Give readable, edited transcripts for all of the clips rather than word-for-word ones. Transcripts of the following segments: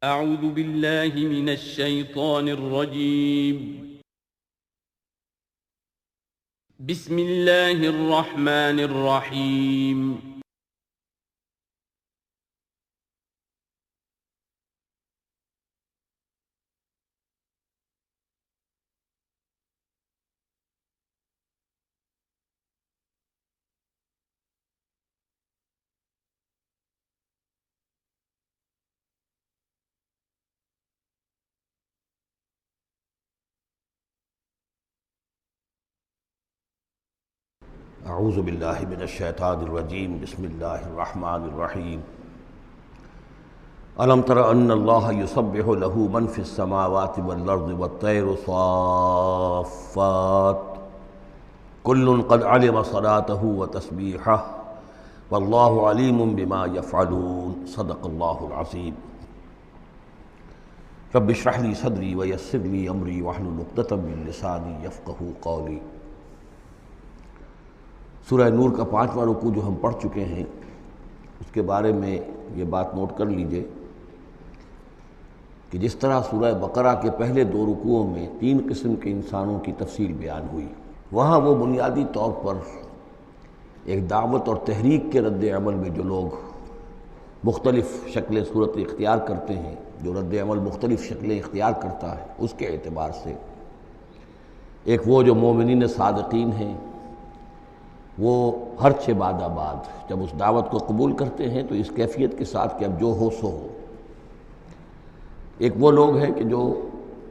اعوذ باللہ من الشیطان الرجیم بسم اللہ الرحمن الرحیم اعوذ باللہ من الشیطان الرجیم بسم اللہ الرحمن الرحیم الم تر ان اللہ یسبح له من فی السماوات والارض والطیر صافات کل قد علم صلاته وتسبیحہ واللہ علیم بما یفعلون صدق اللہ العظیم رب اشرح لی صدری ویسر لی امری واحلل عقدۃ من لسانی یفقہوا قولی۔ سورہ نور کا 5واں رکوع جو ہم پڑھ چکے ہیں اس کے بارے میں یہ بات نوٹ کر لیجئے کہ جس طرح سورہ بقرہ کے پہلے 2 رکوعوں میں 3 قسم کے انسانوں کی تفصیل بیان ہوئی، وہاں وہ بنیادی طور پر ایک دعوت اور تحریک کے رد عمل میں جو لوگ مختلف شکلیں صورتیں اختیار کرتے ہیں، جو رد عمل مختلف شکلیں اختیار کرتا ہے، اس کے اعتبار سے ایک وہ جو مومنین صادقین ہیں، وہ ہر 6 بعد آباد جب اس دعوت کو قبول کرتے ہیں تو اس کیفیت کے ساتھ کہ اب جو ہو سو ہو۔ ایک وہ لوگ ہیں کہ جو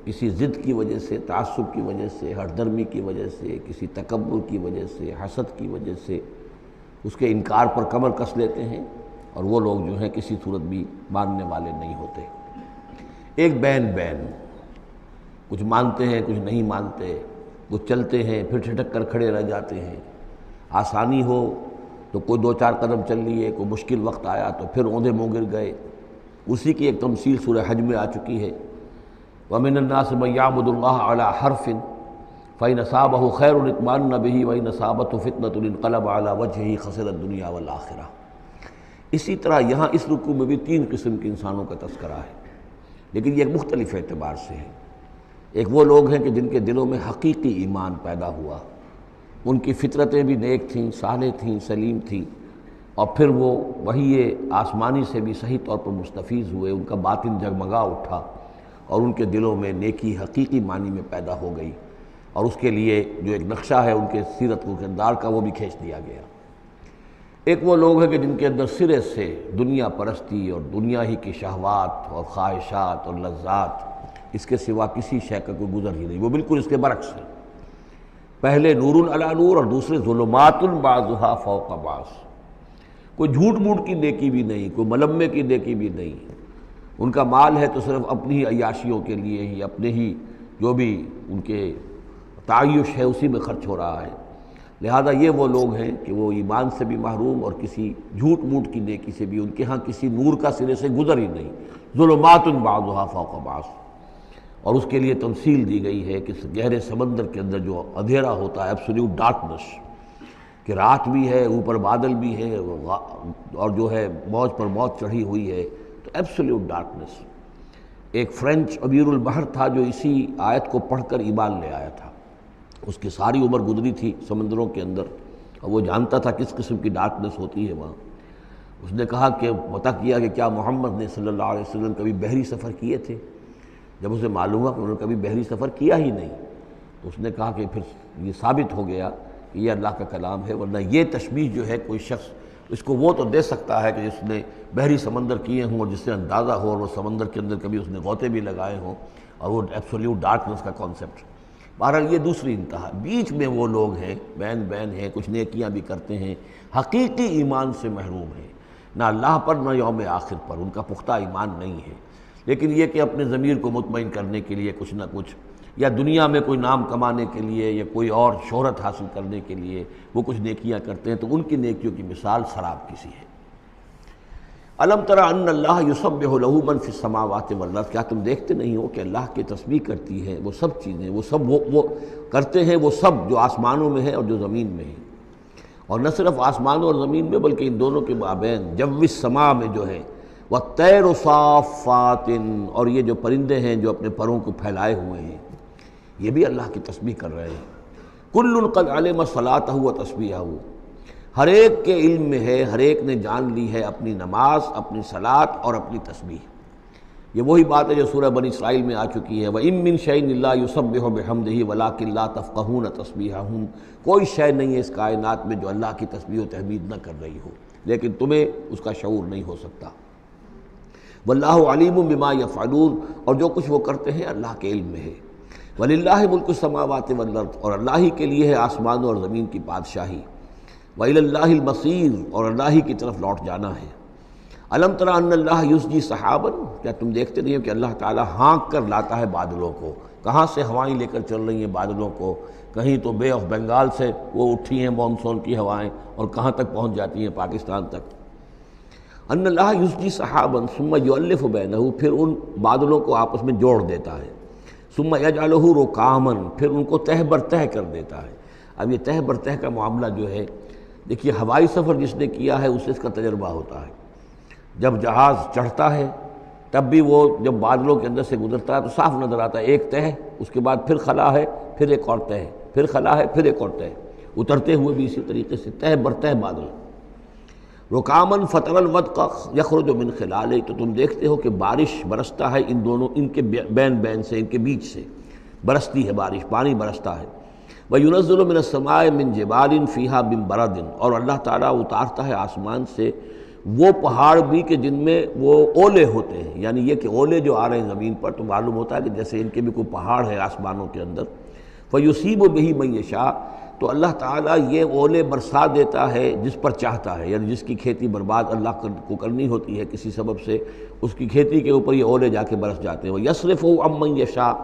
کسی ضد کی وجہ سے، تعصب کی وجہ سے، ہردرمی کی وجہ سے، کسی تکبر کی وجہ سے، حسد کی وجہ سے اس کے انکار پر کمر کس لیتے ہیں، اور وہ لوگ جو ہیں کسی صورت بھی ماننے والے نہیں ہوتے۔ ایک بین کچھ مانتے ہیں کچھ نہیں مانتے، کچھ چلتے ہیں پھر ٹھٹک کر کھڑے رہ جاتے ہیں، آسانی ہو تو کوئی 2-4 قدم چل لیے، کوئی مشکل وقت آیا تو پھر اوندھے منہ گر گئے۔ اسی کی ایک تمثیل سورہ حج میں آ چکی ہے، وَمِنَ النَّاسِ مَن يَعْبُدُ اللَّهَ عَلَى حَرْفٍ فَإِنْ أَصَابَهُ خَيْرٌ اطْمَأَنَّ بِهِ وَإِنْ أَصَابَتْهُ فِتْنَةٌ انقلب عَلَى وَجْهِهِ خَسِرَ الدُّنْيَا وَالْآخِرَةَ۔ اسی طرح یہاں اس رکوع میں بھی 3 قسم کے انسانوں کا تذکرہ ہے، لیکن یہ ایک مختلف اعتبار سے ہے۔ ایک وہ لوگ ہیں کہ جن کے دلوں میں حقیقی ایمان پیدا ہوا، ان کی فطرتیں بھی نیک تھیں، صالح تھیں، سلیم تھیں، اور پھر وہ وحی آسمانی سے بھی صحیح طور پر مستفیض ہوئے، ان کا باطن جگمگا اٹھا اور ان کے دلوں میں نیکی حقیقی معنی میں پیدا ہو گئی، اور اس کے لیے جو ایک نقشہ ہے ان کے سیرت و کردار کا وہ بھی کھینچ دیا گیا۔ ایک وہ لوگ ہیں کہ جن کے اندر سرے سے دنیا پرستی اور دنیا ہی کی شہوات اور خواہشات اور لذات، اس کے سوا کسی شے کا کوئی گزر ہی نہیں، وہ بالکل اس کے برعکس ہے۔ پہلے نور علی نور اور دوسرے ظلمات بعضها فوق بعض۔ کوئی جھوٹ موٹ کی نیکی بھی نہیں، کوئی ملمے کی نیکی بھی نہیں، ان کا مال ہے تو صرف اپنی ہی عیاشیوں کے لیے ہی، اپنے ہی جو بھی ان کے تعیش ہے اسی میں خرچ ہو رہا ہے۔ لہذا یہ وہ لوگ ہیں کہ وہ ایمان سے بھی محروم اور کسی جھوٹ موٹ کی نیکی سے بھی ان کے ہاں کسی نور کا سرے سے گزر ہی نہیں، ظلمات بعضها فوق بعض۔ اور اس کے لیے تمثیل دی گئی ہے کہ گہرے سمندر کے اندر جو اندھیرا ہوتا ہے، ایبسلیوٹ ڈارکنس، کہ رات بھی ہے، اوپر بادل بھی ہے، اور جو ہے موج پر موج چڑھی ہوئی ہے، تو ایبسلیوٹ ڈارکنس۔ ایک فرینچ امیر البحر تھا جو اسی آیت کو پڑھ کر ایمان لے آیا تھا، اس کی ساری عمر گزری تھی سمندروں کے اندر، اور وہ جانتا تھا کس قسم کی ڈارکنس ہوتی ہے وہاں۔ اس نے کہا کہ پتہ کیا کہ کیا محمد نے صلی اللہ علیہ وسلم کبھی بحری سفر کیے تھے؟ جب اسے معلوم ہوا کہ انہوں نے کبھی بحری سفر کیا ہی نہیں، تو اس نے کہا کہ پھر یہ ثابت ہو گیا کہ یہ اللہ کا کلام ہے، ورنہ یہ تشبیہ جو ہے کوئی شخص اس کو وہ تو دے سکتا ہے کہ جس نے بحری سمندر کیے ہوں اور جس سے اندازہ ہو، اور وہ سمندر کے اندر کبھی اس نے غوطے بھی لگائے ہوں، اور وہ ایبسلیوٹ ڈارکنس کا کانسیپٹ۔ بہرحال یہ دوسری انتہا۔ بیچ میں وہ لوگ ہیں، بین ہیں، کچھ نیکیاں بھی کرتے ہیں، حقیقی ایمان سے محروم ہیں، نہ اللہ پر نہ یوم آخر پر ان کا پختہ ایمان نہیں ہے، لیکن یہ کہ اپنے ضمیر کو مطمئن کرنے کے لیے کچھ نہ کچھ، یا دنیا میں کوئی نام کمانے کے لیے یا کوئی اور شہرت حاصل کرنے کے لیے وہ کچھ نیکیاں کرتے ہیں، تو ان کی نیکیوں کی مثال سراب کسی ہے۔ الم تر ان اللہ یسبح له من فی السماوات والارض، کیا تم دیکھتے نہیں ہو کہ اللہ کی تسبیح کرتی ہے وہ سب چیزیں، وہ سب وہ کرتے ہیں، وہ سب جو آسمانوں میں ہے اور جو زمین میں ہے، اور نہ صرف آسمانوں اور زمین میں بلکہ ان دونوں کے مابین جو السماء میں جو ہے وَالطَّيْرُ صَافَّاتٍ، اور یہ جو پرندے ہیں جو اپنے پروں کو پھیلائے ہوئے ہیں یہ بھی اللہ کی تسبیح کر رہے ہیں۔ کُلٌّ قَدْ عَلِمَ صَلَاتَهُ وَتَسْبِيحَهُ، ہر ایک کے علم میں ہے، ہر ایک نے جان لی ہے اپنی نماز، اپنی صلاۃ اور اپنی تسبیح۔ یہ وہی بات ہے جو سورہ بنی اسرائیل میں آ چکی ہے، وَإِن مِّن شَيْءٍ إِلَّا يُسَبِّحُ بِحَمْدِهِ وَلَٰكِن لَّا تَفْقَهُونَ تَسْبِيحَهُمْ، کوئی شے نہیں ہے اس کائنات میں جو اللہ کی تسبیح و تحمید نہ کر رہی ہو، لیکن تمہیں اس کا شعور نہیں ہو سکتا۔ وَاللَّهُ عَلِيمٌ بِمَا يَفْعَلُونَ، اور جو کچھ وہ کرتے ہیں اللہ کے علم میں ہے۔ وَلِلَّهِ مُلْكُ السَّمَاوَاتِ وَالْأَرْضِ، اور اللہ ہی کے لیے ہے آسمانوں اور زمین کی بادشاہی۔ وَإِلَى اللَّهِ الْمَصِيرُ، اور اللہ ہی کی طرف لوٹ جانا ہے۔ الم تر ان اللہ یسجی سحابا، کیا تم دیکھتے نہیں ہو کہ اللہ تعالیٰ ہانک کر لاتا ہے بادلوں کو؟ کہاں سے ہوائیں لے کر چل رہی ہیں بادلوں کو؟ کہیں تو بے آف بنگال سے وہ اٹھی ہیں مانسون کی ہوائیں، اور کہاں تک پہنچ جاتی ہیں؟ پاکستان تک۔ ان اللہ یسجی سحابا ثم یؤلف بینہ، پھر ان بادلوں کو آپس میں جوڑ دیتا ہے۔ ثم یجعلہ رکاما، پھر ان کو تہ بر تہ کر دیتا ہے۔ اب یہ تہ بر تہ کا معاملہ جو ہے، دیکھیے ہوائی سفر جس نے کیا ہے اسے اس کا تجربہ ہوتا ہے۔ جب جہاز چڑھتا ہے تب بھی وہ جب بادلوں کے اندر سے گزرتا ہے تو صاف نظر آتا ہے ایک تہ، اس کے بعد پھر خلا ہے، پھر ایک اور تہ، پھر خلا ہے، پھر ایک اور تہ، اترتے ہوئے بھی اسی طریقے سے تہ بر تہ بادل۔ رکامن فتر الودق یخرج من خلالہ، تو تم دیکھتے ہو کہ بارش برستا ہے ان دونوں، ان کے بین سے، ان کے بیچ سے برستی ہے بارش، پانی برستا ہے۔ وَيُنَزِّلُ مِنَ السَّمَاءِ مِن جِبَالٍ فِيهَا مِن بَرَدٍ، اور اللہ تعالیٰ اتارتا ہے آسمان سے وہ پہاڑ بھی کہ جن میں وہ اولے ہوتے ہیں، یعنی یہ کہ اولے جو آ رہے ہیں زمین پر تو معلوم ہوتا ہے کہ جیسے ان کے بھی کوئی پہاڑ ہے آسمانوں کے اندر۔ فَيُصِيبُ بِهِ مَن يَشَاءُ، تو اللہ تعالیٰ یہ اولے برسا دیتا ہے جس پر چاہتا ہے، یعنی جس کی کھیتی برباد اللہ کو کرنی ہوتی ہے کسی سبب سے، اس کی کھیتی کے اوپر یہ اولے جا کے برس جاتے ہیں۔ وَيَصْرِفُهُ عَن مَّن يَشَاءُ،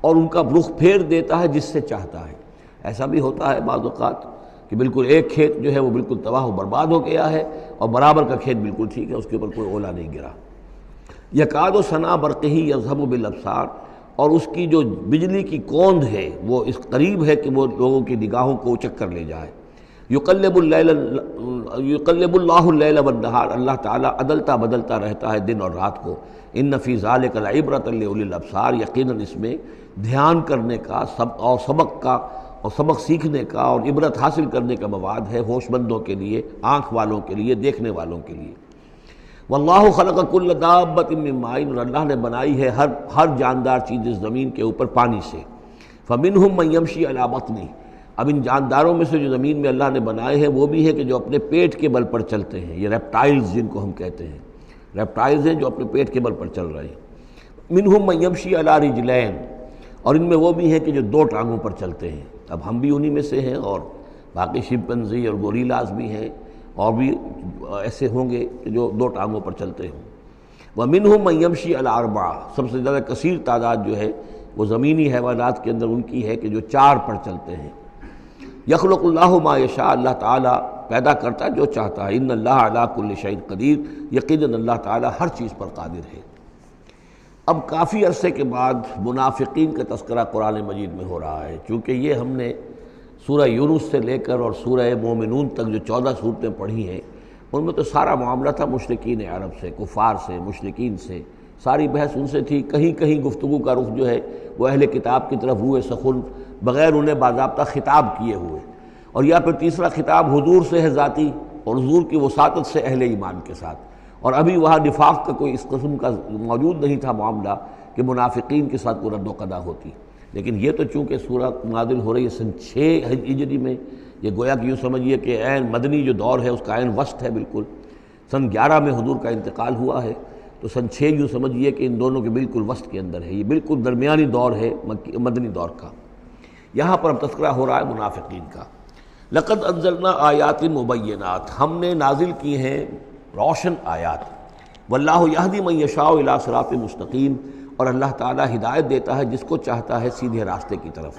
اور ان کا رخ پھیر دیتا ہے جس سے چاہتا ہے۔ ایسا بھی ہوتا ہے بعض اوقات کہ بالکل ایک کھیت جو ہے وہ بالکل تباہ و برباد ہو گیا ہے اور برابر کا کھیت بالکل ٹھیک ہے، اس کے اوپر کوئی اولا نہیں گرا۔ یکاد ثنا برقہ یذھب بالابصار، اور اس کی جو بجلی کی کوند ہے وہ اس قریب ہے کہ وہ لوگوں کی نگاہوں کو اچک کر لے جائے۔ یقلب اللہ اللیل والنہار، اللہ تعالیٰ عدلتا بدلتا رہتا ہے دن اور رات کو۔ ان فی ذلک لعبرۃ لاولی الابصار، یقیناً اس میں دھیان کرنے کا اور سبق کا اور سبق سیکھنے کا اور عبرت حاصل کرنے کا مواد ہے ہوش مندوں کے لیے، آنکھ والوں کے لیے، دیکھنے والوں کے لیے۔ واللہ خلق کل دابۃ من ماء، اور اللہ نے بنائی ہے ہر جاندار چیز اس زمین کے اوپر پانی سے۔ فمنہم من یمشی علی بطنہ، اب ان جانداروں میں سے جو زمین میں اللہ نے بنائے ہیں وہ بھی ہے کہ جو اپنے پیٹ کے بل پر چلتے ہیں، یہ ریپٹائلز جن کو ہم کہتے ہیں، ریپٹائلز ہیں جو اپنے پیٹ کے بل پر چل رہے ہیں۔ منہم من یمشی علی رجلین، اور ان میں وہ بھی ہیں کہ جو دو ٹانگوں پر چلتے ہیں۔ اب ہم بھی انہی میں سے ہیں، اور باقی شمپنزی اور گوریلاز بھی ہیں، اور بھی ایسے ہوں گے کہ جو دو ٹانگوں پر چلتے ہوں۔ وَمِنْهُمْ مَنْ يَمْشِي عَلَىٰ أَرْبَعٍ، سب سے زیادہ کثیر تعداد جو ہے وہ زمینی حیوانات کے اندر ان کی ہے کہ جو چار پر چلتے ہیں۔ یخلق اللہ ما یشاء، اللہ تعالیٰ پیدا کرتا ہے جو چاہتا ہے۔ ان اللہ علی کل شیء قدیر، یقیناً اللہ تعالیٰ ہر چیز پر قادر ہے۔ اب کافی عرصے کے بعد منافقین کا تذکرہ قرآن مجید میں ہو رہا ہے، چونکہ یہ ہم نے سورہ یونس سے لے کر اور سورہ مومنون تک جو 14 صورتیں پڑھی ہیں ان میں تو سارا معاملہ تھا مشرکین عرب سے، کفار سے، مشرکین سے، ساری بحث ان سے تھی۔ کہیں کہیں گفتگو کا رخ جو ہے وہ اہل کتاب کی طرف ہوئے سخن، بغیر انہیں باضابطہ خطاب کیے ہوئے، اور یا پھر تیسرا خطاب حضور سے ہے ذاتی، اور حضور کی وساطت سے اہل ایمان کے ساتھ، اور ابھی وہاں نفاق کا کوئی اس قسم کا موجود نہیں تھا معاملہ کہ منافقین کے ساتھ کوئی رد و قضا ہوتی۔ لیکن یہ تو چونکہ سورہ نازل ہو رہی ہے سن 6 ہجری میں، یہ گویا کہ یوں سمجھیے کہ عین مدنی جو دور ہے اس کا عین وسط ہے، بالکل سن 11 میں حضور کا انتقال ہوا ہے، تو سن 6 یوں سمجھیے کہ ان دونوں کے بالکل وسط کے اندر ہے، یہ بالکل درمیانی دور ہے مدنی دور کا۔ یہاں پر اب تذکرہ ہو رہا ہے منافقین کا۔ لقد انزلنا آیات مبینات، ہم نے نازل کی ہیں روشن آیات۔ واللہ یہدی من یشاء الی صراط مستقیم، اور اللہ تعالیٰ ہدایت دیتا ہے جس کو چاہتا ہے سیدھے راستے کی طرف۔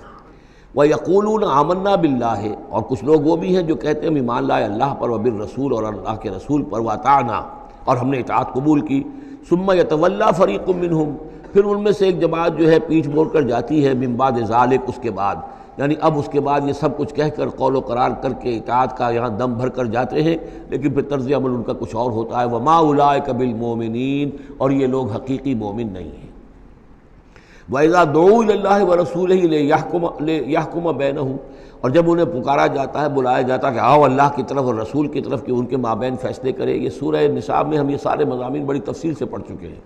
وَيَقُولُونَ آمَنَّا بِاللَّهِ، اور کچھ لوگ وہ بھی ہیں جو کہتے ہیں ہم ایمان لائے اللہ پر، وبالرسول، اور اللہ کے رسول پر، وَأَطَعْنَا، اور ہم نے اطاعت قبول کی۔ ثُمَّ يَتَوَلَّىٰ فَرِيقٌ مِّنْهُمْ، پھر ان میں سے ایک جماعت جو ہے پیٹھ موڑ کر جاتی ہے، من بعد ذالک، اس کے بعد، یعنی اب اس کے بعد یہ سب کچھ کہہ کر قول و قرار کر کے اطاعت کا یہاں دم بھر کر جاتے ہیں، لیکن پھر طرز عمل ان کا کچھ اور ہوتا ہے۔ وَمَا أُولَٰئِكَ بِالْمُؤْمِنِينَ، اور یہ لوگ حقیقی مومن نہیں ہیں۔ وَإِذَا دُعُوا إِلَى اللَّهِ وَرَسُولِهِ لِيَحْكُمَ بَيْنَهُمْ، اور جب انہیں پکارا جاتا ہے، بلایا جاتا ہے کہ آؤ اللہ کی طرف اور رسول کی طرف کہ ان کے مابین فیصلے کرے۔ یہ سورہ نساء میں ہم یہ سارے مضامین بڑی تفصیل سے پڑھ چکے ہیں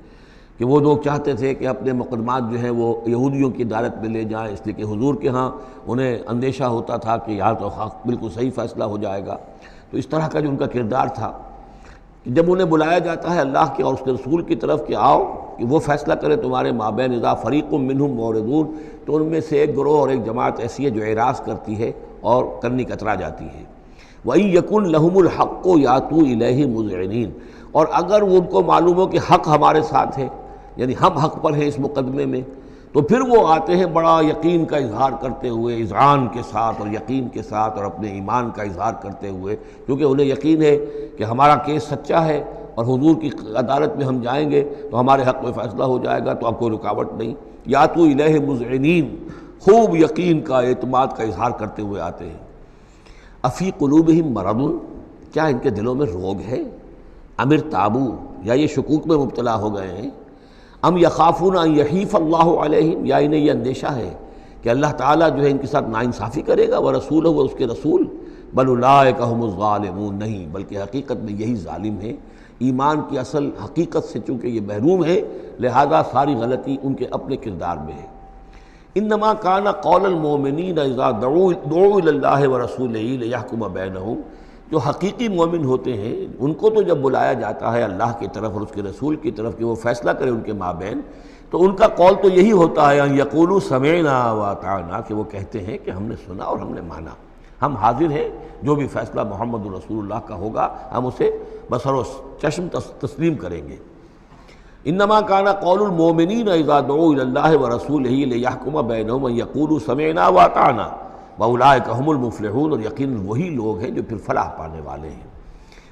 کہ وہ لوگ چاہتے تھے کہ اپنے مقدمات جو ہیں وہ یہودیوں کی عدالت میں لے جائیں، اس لیے کہ حضور کے ہاں انہیں اندیشہ ہوتا تھا کہ یہاں تو بالکل صحیح فیصلہ ہو جائے گا۔ تو اس طرح کا جو ان کا کردار تھا کہ جب انہیں بلایا جاتا ہے اللہ کے اور اس کے رسول کی طرف کہ آؤ کہ وہ فیصلہ کرے تمہارے مابین، اذا فریق منہم معرضون، تو ان میں سے ایک گروہ اور ایک جماعت ایسی ہے جو اعراض کرتی ہے اور کرنی کترا جاتی ہے۔ وَإِن يَكُن لَهُمُ الْحَقُّ يَأْتُوا إِلَيْهِ مُذْعِنِينَ، اور اگر وہ ان کو معلوم ہو کہ حق ہمارے ساتھ ہے، یعنی ہم حق پر ہیں اس مقدمے میں، تو پھر وہ آتے ہیں بڑا یقین کا اظہار کرتے ہوئے، اذعان کے ساتھ اور یقین کے ساتھ اور اپنے ایمان کا اظہار کرتے ہوئے، کیونکہ انہیں یقین ہے کہ ہمارا کیس سچا ہے اور حضور کی عدالت میں ہم جائیں گے تو ہمارے حق میں فیصلہ ہو جائے گا، تو اب کوئی رکاوٹ نہیں۔ یاتوا الیہ مذعنین، خوب یقین کا اعتماد کا اظہار کرتے ہوئے آتے ہیں۔ افی قلوبہم مرض، کیا ان کے دلوں میں روگ ہے؟ ام ارتابوا، یا یہ شکوک میں مبتلا ہو گئے ہیں؟ ام یخافون ان یحیف اللہ علیہم، یا انہیں یہ اندیشہ ہے کہ اللہ تعالیٰ جو ہے ان کے ساتھ ناانصافی کرے گا، ورسولہ، و اس کے رسول، بل اولئک هم الظالمون، نہیں بلکہ حقیقت میں یہی ظالم ہیں۔ ایمان کی اصل حقیقت سے چونکہ یہ محروم ہے، لہذا ساری غلطی ان کے اپنے کردار میں ہے۔ انما کان قول المؤمنین اذا دعوا الی اللہ ورسولہ لیحکم بینہم، جو حقیقی مومن ہوتے ہیں ان کو تو جب بلایا جاتا ہے اللہ کی طرف اور اس کے رسول کی طرف کہ وہ فیصلہ کرے ان کے مابین، تو ان کا قول تو یہی ہوتا ہے ان یقولوا سمعنا واطعنا، کہ وہ کہتے ہیں کہ ہم نے سنا اور ہم نے مانا، ہم حاضر ہیں، جو بھی فیصلہ محمد رسول اللہ کا ہوگا ہم اسے بصر و چشم تسلیم کریں گے۔ انما کان قول المؤمنین اذا دعوا الی اللہ ورسولہ لیحکم بینہم ان یقولوا سمعنا واطعنا واولئک هم المفلحون، اور یقیناً وہی لوگ ہیں جو پھر فلاح پانے والے ہیں۔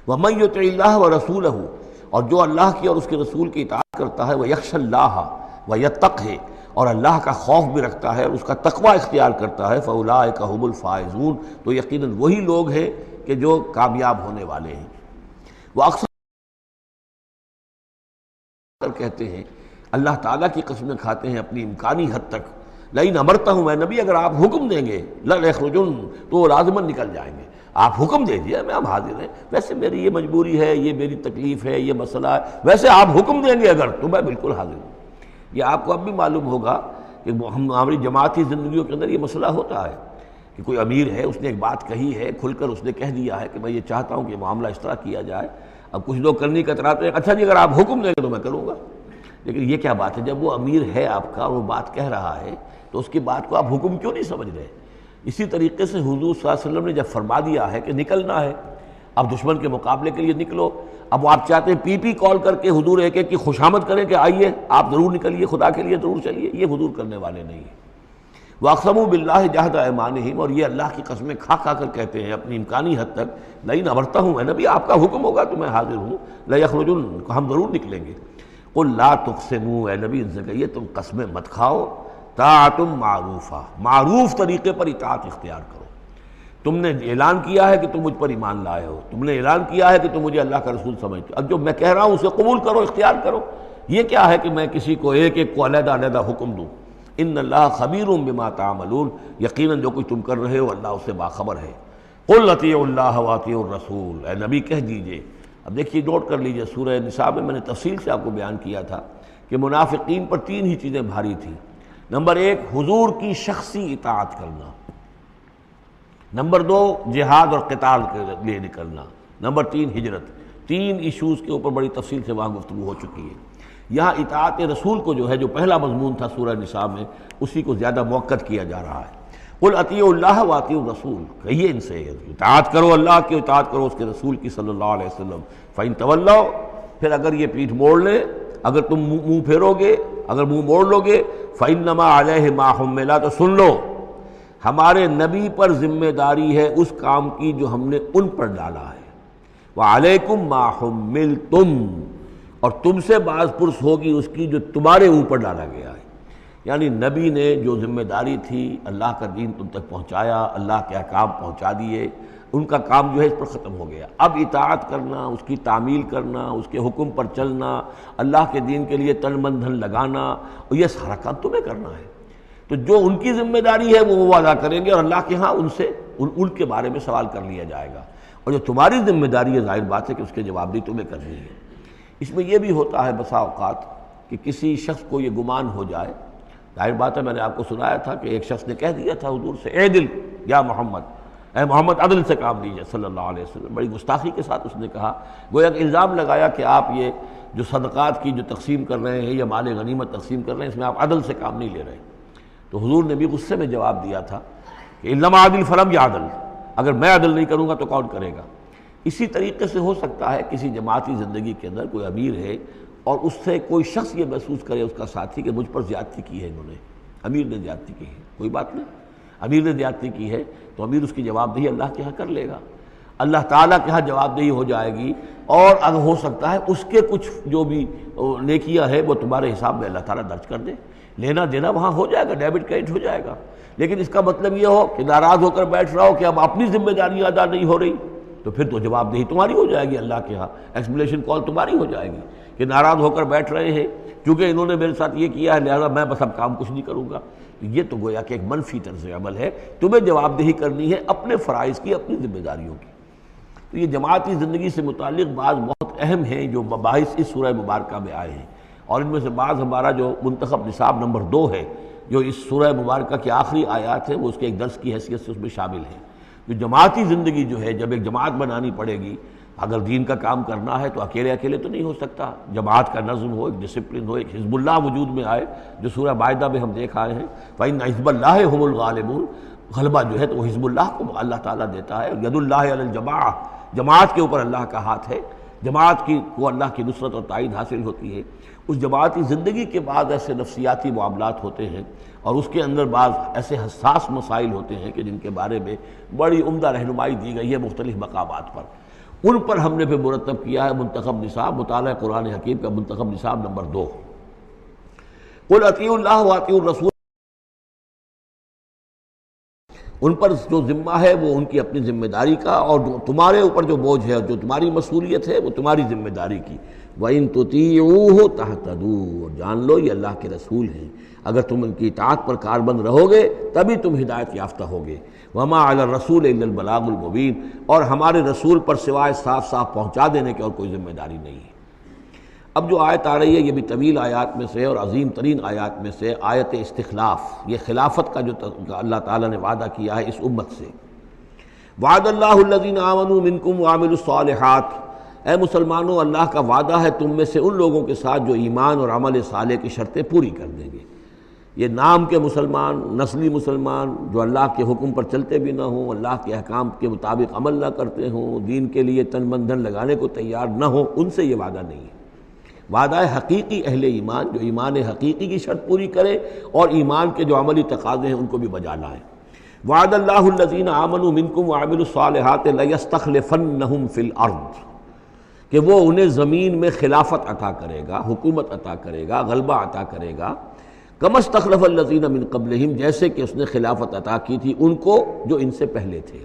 ومن یطع اللہ ورسولہ، اور جو اللہ کی اور اس کے رسول کی اطاعت کرتا ہے، ویخشى اللہ ویتقہ، اور اللہ کا خوف بھی رکھتا ہے اور اس کا تقوی اختیار کرتا ہے، فاولئک هم الفائزون، تو یقیناً وہی لوگ ہیں کہ جو کامیاب ہونے والے ہیں۔ وہ اکثر کہتے ہیں، اللہ تعالیٰ کی قسمیں کھاتے ہیں اپنی امکانی حد تک، لئن امرتہم، اے نبی اگر آپ حکم دیں گے، لَيَخْرُجُنَّ، تو وہ لازماً نکل جائیں گے۔ آپ حکم دے دیے میں ہم حاضر ہیں، ویسے میری یہ مجبوری ہے، یہ میری تکلیف ہے، یہ مسئلہ ہے، ویسے آپ حکم دیں گے اگر تو میں بالکل حاضر ہوں۔ یہ آپ کو اب بھی معلوم ہوگا کہ ہماری جماعتی زندگیوں کے اندر یہ مسئلہ ہوتا ہے کہ کوئی امیر ہے، اس نے ایک بات کہی ہے، کھل کر اس نے کہہ دیا ہے کہ میں یہ چاہتا ہوں کہ معاملہ اس طرح کیا جائے۔ اب کچھ لوگ کرنے کتراتے ہیں، اچھا جی اگر آپ حکم دیں گے تو میں کروں گا۔ لیکن یہ کیا بات ہے، جب وہ امیر ہے آپ کا اور وہ بات کہہ رہا ہے تو اس کی بات کو آپ حکم کیوں نہیں سمجھ رہے؟ اسی طریقے سے حضور صلی اللہ علیہ وسلم نے جب فرما دیا ہے کہ نکلنا ہے، اب دشمن کے مقابلے کے لیے نکلو، اب وہ آپ چاہتے ہیں پی پی کال کر کے حضور ایک ایک کی خوشامد کریں کہ آئیے آپ ضرور نکلیے، خدا کے لیے ضرور چلیے، یہ حضور کرنے والے نہیں ہیں۔ وَأَقْسَمُوا بِاللَّهِ جَهْدَ أَيْمَانِهِمْ، اور یہ اللہ کی قسمیں کھا کھا کر کہتے ہیں اپنی امکانی حد تک، لئن امرتہم، اے نبی آپ کا حکم ہوگا تو میں حاضر ہوں، لَيَخْرُجُنَّ، ہم ضرور نکلیں گے۔ قُلْ لَا تُقْسِمُوا، اے نبی ان سے کہیے تم قسمیں مت کھاؤ، طاعۃ معروفہ، معروف طریقے پر اطاعت اختیار کرو۔ تم نے اعلان کیا ہے کہ تم مجھ پر ایمان لائے ہو، تم نے اعلان کیا ہے کہ تم مجھے اللہ کا رسول سمجھتے ہو، اب جو میں کہہ رہا ہوں اسے قبول کرو، اختیار کرو۔ یہ کیا ہے کہ میں کسی کو ایک ایک کو علیحدہ علیحدہ حکم دوں؟ ان اللہ خبیر بما تعملون، یقیناً جو کچھ تم کر رہے ہو اللہ اس سے باخبر ہے۔ قل اطیعوا اللہ واطیعوا الرسول، اے نبی کہہ دیجئے۔ اب دیکھیے نوٹ کر لیجئے، سورہ نساء میں نے تفصیل سے آپ کو بیان کیا تھا کہ منافقین پر تین ہی چیزیں بھاری تھیں۔ نمبر ایک، حضور کی شخصی اطاعت کرنا، نمبر دو، جہاد اور قتال کے لیے نکلنا، نمبر تین، ہجرت۔ تین ایشوز کے اوپر بڑی تفصیل سے وہاں گفتگو ہو چکی ہے۔ یہاں اطاعت رسول کو جو ہے، جو پہلا مضمون تھا سورہ نساء میں، اسی کو زیادہ موقت کیا جا رہا ہے۔ قل اطیعوا اللہ واطیعوا الرسول، کہیے ان سے اطاعت کرو، اللہ کی اطاعت کرو، اس کے رسول کی صلی اللہ علیہ وسلم۔ فإن تولوا، پھر اگر یہ پیٹھ موڑ لیں، اگر تم منہ پھیرو گے، اگر منہ موڑ لو گے، فإنما علیہ ما حمل، تو سن لو ہمارے نبی پر ذمہ داری ہے اس کام کی جو ہم نے ان پر ڈالا ہے۔ وعلیکم ما حملتم، اور تم سے باز پرس ہوگی اس کی جو تمہارے اوپر ڈالا گیا ہے۔ یعنی نبی نے جو ذمہ داری تھی اللہ کا دین تم تک پہنچایا، اللہ کے احکام پہنچا دیے، ان کا کام جو ہے اس پر ختم ہو گیا۔ اب اطاعت کرنا، اس کی تعمیل کرنا، اس کے حکم پر چلنا، اللہ کے دین کے لیے تن من دھن لگانا، اور یہ سارا کام تمہیں کرنا ہے۔ تو جو ان کی ذمہ داری ہے وہ ادا کریں گے، اور اللہ کے ہاں ان کے بارے میں سوال کر لیا جائے گا، اور جو تمہاری ذمہ داری ہے ظاہر بات ہے کہ اس کے جواب بھی تمہیں کرنی ہے۔ اس میں یہ بھی ہوتا ہے بسا اوقات کہ کسی شخص کو یہ گمان ہو جائے، ظاہر بات ہے میں نے آپ کو سنایا تھا کہ ایک شخص نے کہہ دیا تھا حضور سے، اے دل یا محمد، اے محمد عدل سے کام لیجیے صلی اللہ علیہ وسلم۔ بڑی گستاخی کے ساتھ اس نے کہا، گویا کہ الزام لگایا کہ آپ یہ جو صدقات کی جو تقسیم کر رہے ہیں یا مال غنیمت تقسیم کر رہے ہیں، اس میں آپ عدل سے کام نہیں لے رہے۔ تو حضور نے بھی غصے میں جواب دیا تھا کہ انما عدل فلم یا عدل، اگر میں عدل نہیں کروں گا تو کون کرے گا۔ اسی طریقے سے ہو سکتا ہے کسی جماعتی زندگی کے اندر کوئی امیر ہے اور اس سے کوئی شخص یہ محسوس کرے، اس کا ساتھی، کہ مجھ پر زیادتی کی ہے انہوں نے، امیر نے زیادتی کی ہے۔ کوئی بات نہیں، امیر نے زیادتی کی ہے تو امیر اس کی جواب دہی اللہ کے ہاں کر لے گا، اللہ تعالیٰ کے ہاں جواب دہی ہو جائے گی، اور اگر ہو سکتا ہے اس کے کچھ جو بھی نیکیاں ہے وہ تمہارے حساب میں اللہ تعالیٰ درج کر دے، لینا دینا وہاں ہو جائے گا، ڈیبٹ کریڈٹ ہو جائے گا۔ لیکن اس کا مطلب یہ ہو کہ ناراض ہو کر بیٹھ رہا ہو کہ اب اپنی ذمہ داریاں ادا نہیں ہو رہی، تو پھر تو جواب دہی تمہاری ہو جائے گی اللہ کے ہاں، ایکسپلیشن کال تمہاری ہو جائے گی کہ ناراض ہو کر بیٹھ رہے ہیں کیونکہ انہوں نے میرے ساتھ یہ کیا ہے، لہذا میں بس اب کام کچھ نہیں کروں گا۔ یہ تو گویا کہ ایک منفی طرز عمل ہے۔ تمہیں جواب دہی کرنی ہے اپنے فرائض کی، اپنی ذمہ داریوں کی۔ تو یہ جماعتی زندگی سے متعلق بعض بہت اہم ہیں جو مباحث اس سورہ مبارکہ میں آئے ہیں، اور ان میں سے بعض ہمارا جو منتخب نصاب نمبر 2 ہے جو اس سورہ مبارکہ کی آخری آیات ہے، وہ اس کے ایک درس کی حیثیت سے اس میں شامل ہے۔ جو جماعتی زندگی جو ہے، جب ایک جماعت بنانی پڑے گی، اگر دین کا کام کرنا ہے تو اکیلے اکیلے تو نہیں ہو سکتا، جماعت کا نظم ہو، ایک ڈسپلن ہو، ایک حزب اللہ وجود میں آئے، جو سورہ مائدہ میں ہم دیکھ آئے ہیں، فَإِنَّ حِزْبَ اللَّهِ هُمُ الْغَالِبُونَ۔ غلبہ جو ہے تو وہ حزب اللہ کو اللہ تعالیٰ دیتا ہے، ید اللہ علی الجماعہ، جماعت کے اوپر اللہ کا ہاتھ ہے، جماعت کی کو اللہ کی نصرت اور تائید حاصل ہوتی ہے۔ اس جماعتی زندگی کے بعد ایسے نفسیاتی معاملات ہوتے ہیں، اور اس کے اندر بعض ایسے حساس مسائل ہوتے ہیں کہ جن کے بارے میں بڑی عمدہ رہنمائی دی گئی ہے مختلف مقامات پر۔ ان پر ہم نے پھر مرتب کیا ہے منتخب نصاب، مطالعہ قرآن حکیم کا منتخب نصاب نمبر 2۔ قل اطیعوا اللہ واطیعوا الرسول، ان پر جو ذمہ ہے وہ ان کی اپنی ذمہ داری کا، اور تمہارے اوپر جو بوجھ ہے، جو تمہاری مسئولیت ہے، وہ تمہاری ذمہ داری کی۔ وَإِن تُطِيعُوهُ تَهْتَدُوا، اور جان لو یہ اللہ کے رسول ہیں، اگر تم ان کی اطاعت پر کاربند رہو گے تبھی تم ہدایت یافتہ ہوگے۔ وَمَا عَلَى الرَّسُولِ إِلَّا الْبَلَاغُ الْمُبِينُ، اور ہمارے رسول پر سوائے صاف صاف پہنچا دینے کے اور کوئی ذمہ داری نہیں ہے۔ اب جو آیت آ رہی ہے یہ بھی طویل آیات میں سے اور عظیم ترین آیات میں سے آیت استخلاف، یہ خلافت کا جو اللہ تعالیٰ نے وعدہ کیا ہے اس امت سے۔ وعد اللہ الذین آمنوا منکم وعملوا الصالحات، اے مسلمانوں اللہ کا وعدہ ہے تم میں سے ان لوگوں کے ساتھ جو ایمان اور عمل صالح کی شرطیں پوری کر دیں گے۔ یہ نام کے مسلمان، نسلی مسلمان جو اللہ کے حکم پر چلتے بھی نہ ہوں، اللہ کے احکام کے مطابق عمل نہ کرتے ہوں، دین کے لیے تن من دھن لگانے کو تیار نہ ہوں، ان سے یہ وعدہ نہیں ہے۔ وعدہ ہے حقیقی اہل ایمان، جو ایمان حقیقی کی شرط پوری کرے اور ایمان کے جو عملی تقاضے ہیں ان کو بھی بجا لائیں۔ وعد اللہ الذین آمنوا منکم وعملوا الصالحات لیستخلفنہم فی الارض، کہ وہ انہیں زمین میں خلافت عطا کرے گا، حکومت عطا کرے گا، غلبہ عطا کرے گا۔ کما استخلف الذین من قبلہم، جیسے کہ اس نے خلافت عطا کی تھی ان کو جو ان سے پہلے تھے،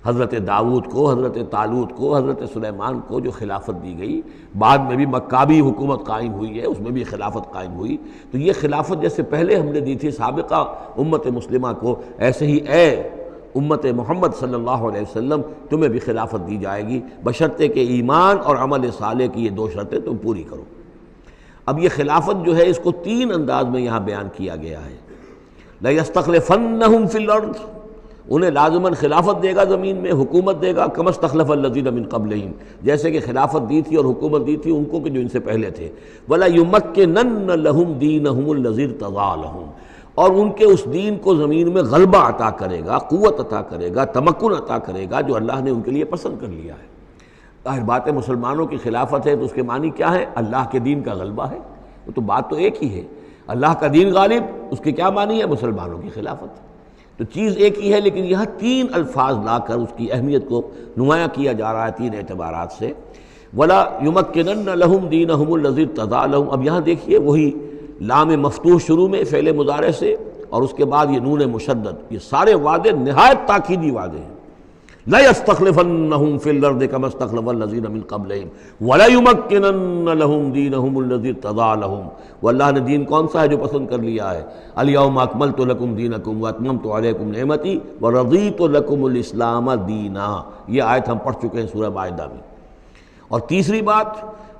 حضرت داؤد کو، حضرت طالوت کو، حضرت سلیمان کو جو خلافت دی گئی، بعد میں بھی مکابی حکومت قائم ہوئی ہے، اس میں بھی خلافت قائم ہوئی۔ تو یہ خلافت جیسے پہلے ہم نے دی تھی سابقہ امت مسلمہ کو، ایسے ہی اے امت محمد صلی اللہ علیہ وسلم تمہیں بھی خلافت دی جائے گی، بشرطے کہ ایمان اور عمل صالح کی یہ 2 شرطیں تم پوری کرو۔ اب یہ خلافت جو ہے اس کو 3 انداز میں یہاں بیان کیا گیا ہے۔ لَيَسْتَخْلِفَنَّهُمْ فِي الْأَرْضِ، انہیں لازماً خلافت دے گا زمین میں، حکومت دے گا، كَمَا اسْتَخْلَفَ الَّذِينَ مِن قَبْلِهِمْ، جیسے کہ خلافت دی تھی اور حکومت دی تھی ان کو کہ جو ان سے پہلے تھے۔ وَلَا يُمَكِّنَنَّ لَهُمْ دِينَهُمُ الَّذِي ارْتَضَىٰ لَهُمْ، اور ان کے اس دین کو زمین میں غلبہ عطا کرے گا، قوت عطا کرے گا، تمکن عطا کرے گا جو اللہ نے ان کے لیے پسند کر لیا ہے۔ ظاہر بات ہے مسلمانوں کی خلافت ہے تو اس کے معنی کیا ہے؟ اللہ کے دین کا غلبہ ہے، وہ تو بات تو ایک ہی ہے، اللہ کا دین غالب، اس کے کیا معنی ہے؟ مسلمانوں کی خلافت۔ تو چیز ایک ہی ہے، لیکن یہاں 3 الفاظ لا کر اس کی اہمیت کو نمایاں کیا جا رہا ہے 3 اعتبارات سے۔ وَلَا يُمَكِّنَنَّ لَهُمْ دِينَهُمُ الَّذِي ارْتَضَىٰ لَهُمْ، اب یہاں دیکھیے وہی لام مفتوح شروع میں فعل مضارع سے، اور اس کے بعد یہ نون مشدد، یہ سارے وعدے نہایت تاکیدی وعدے ہیں۔ لَيَسْتَخْلِفَنَّهُمْ فِي الْأَرْضِ كَمَا اسْتَخْلَفَ الَّذِينَ مِن قَبْلِهِمْ وَلَيُمَكِّنَنَّ لَهُمْ دِينَهُمُ الَّذِي ارْتَضَىٰ لَهُمْ، واللہ نے دین کون سا ہے جو پسند کر لیا ہے؟ الْيَوْمَ أَكْمَلْتُ لَكُمْ دِينَكُمْ وَأَتْمَمْتُ عَلَيْكُمْ نِعْمَتِي وَرَضِيتُ لَكُمُ الْإِسْلَامَ دِينًا، یہ آیت ہم پڑھ چکے ہیں سورہ مائدہ میں۔ اور تیسری بات،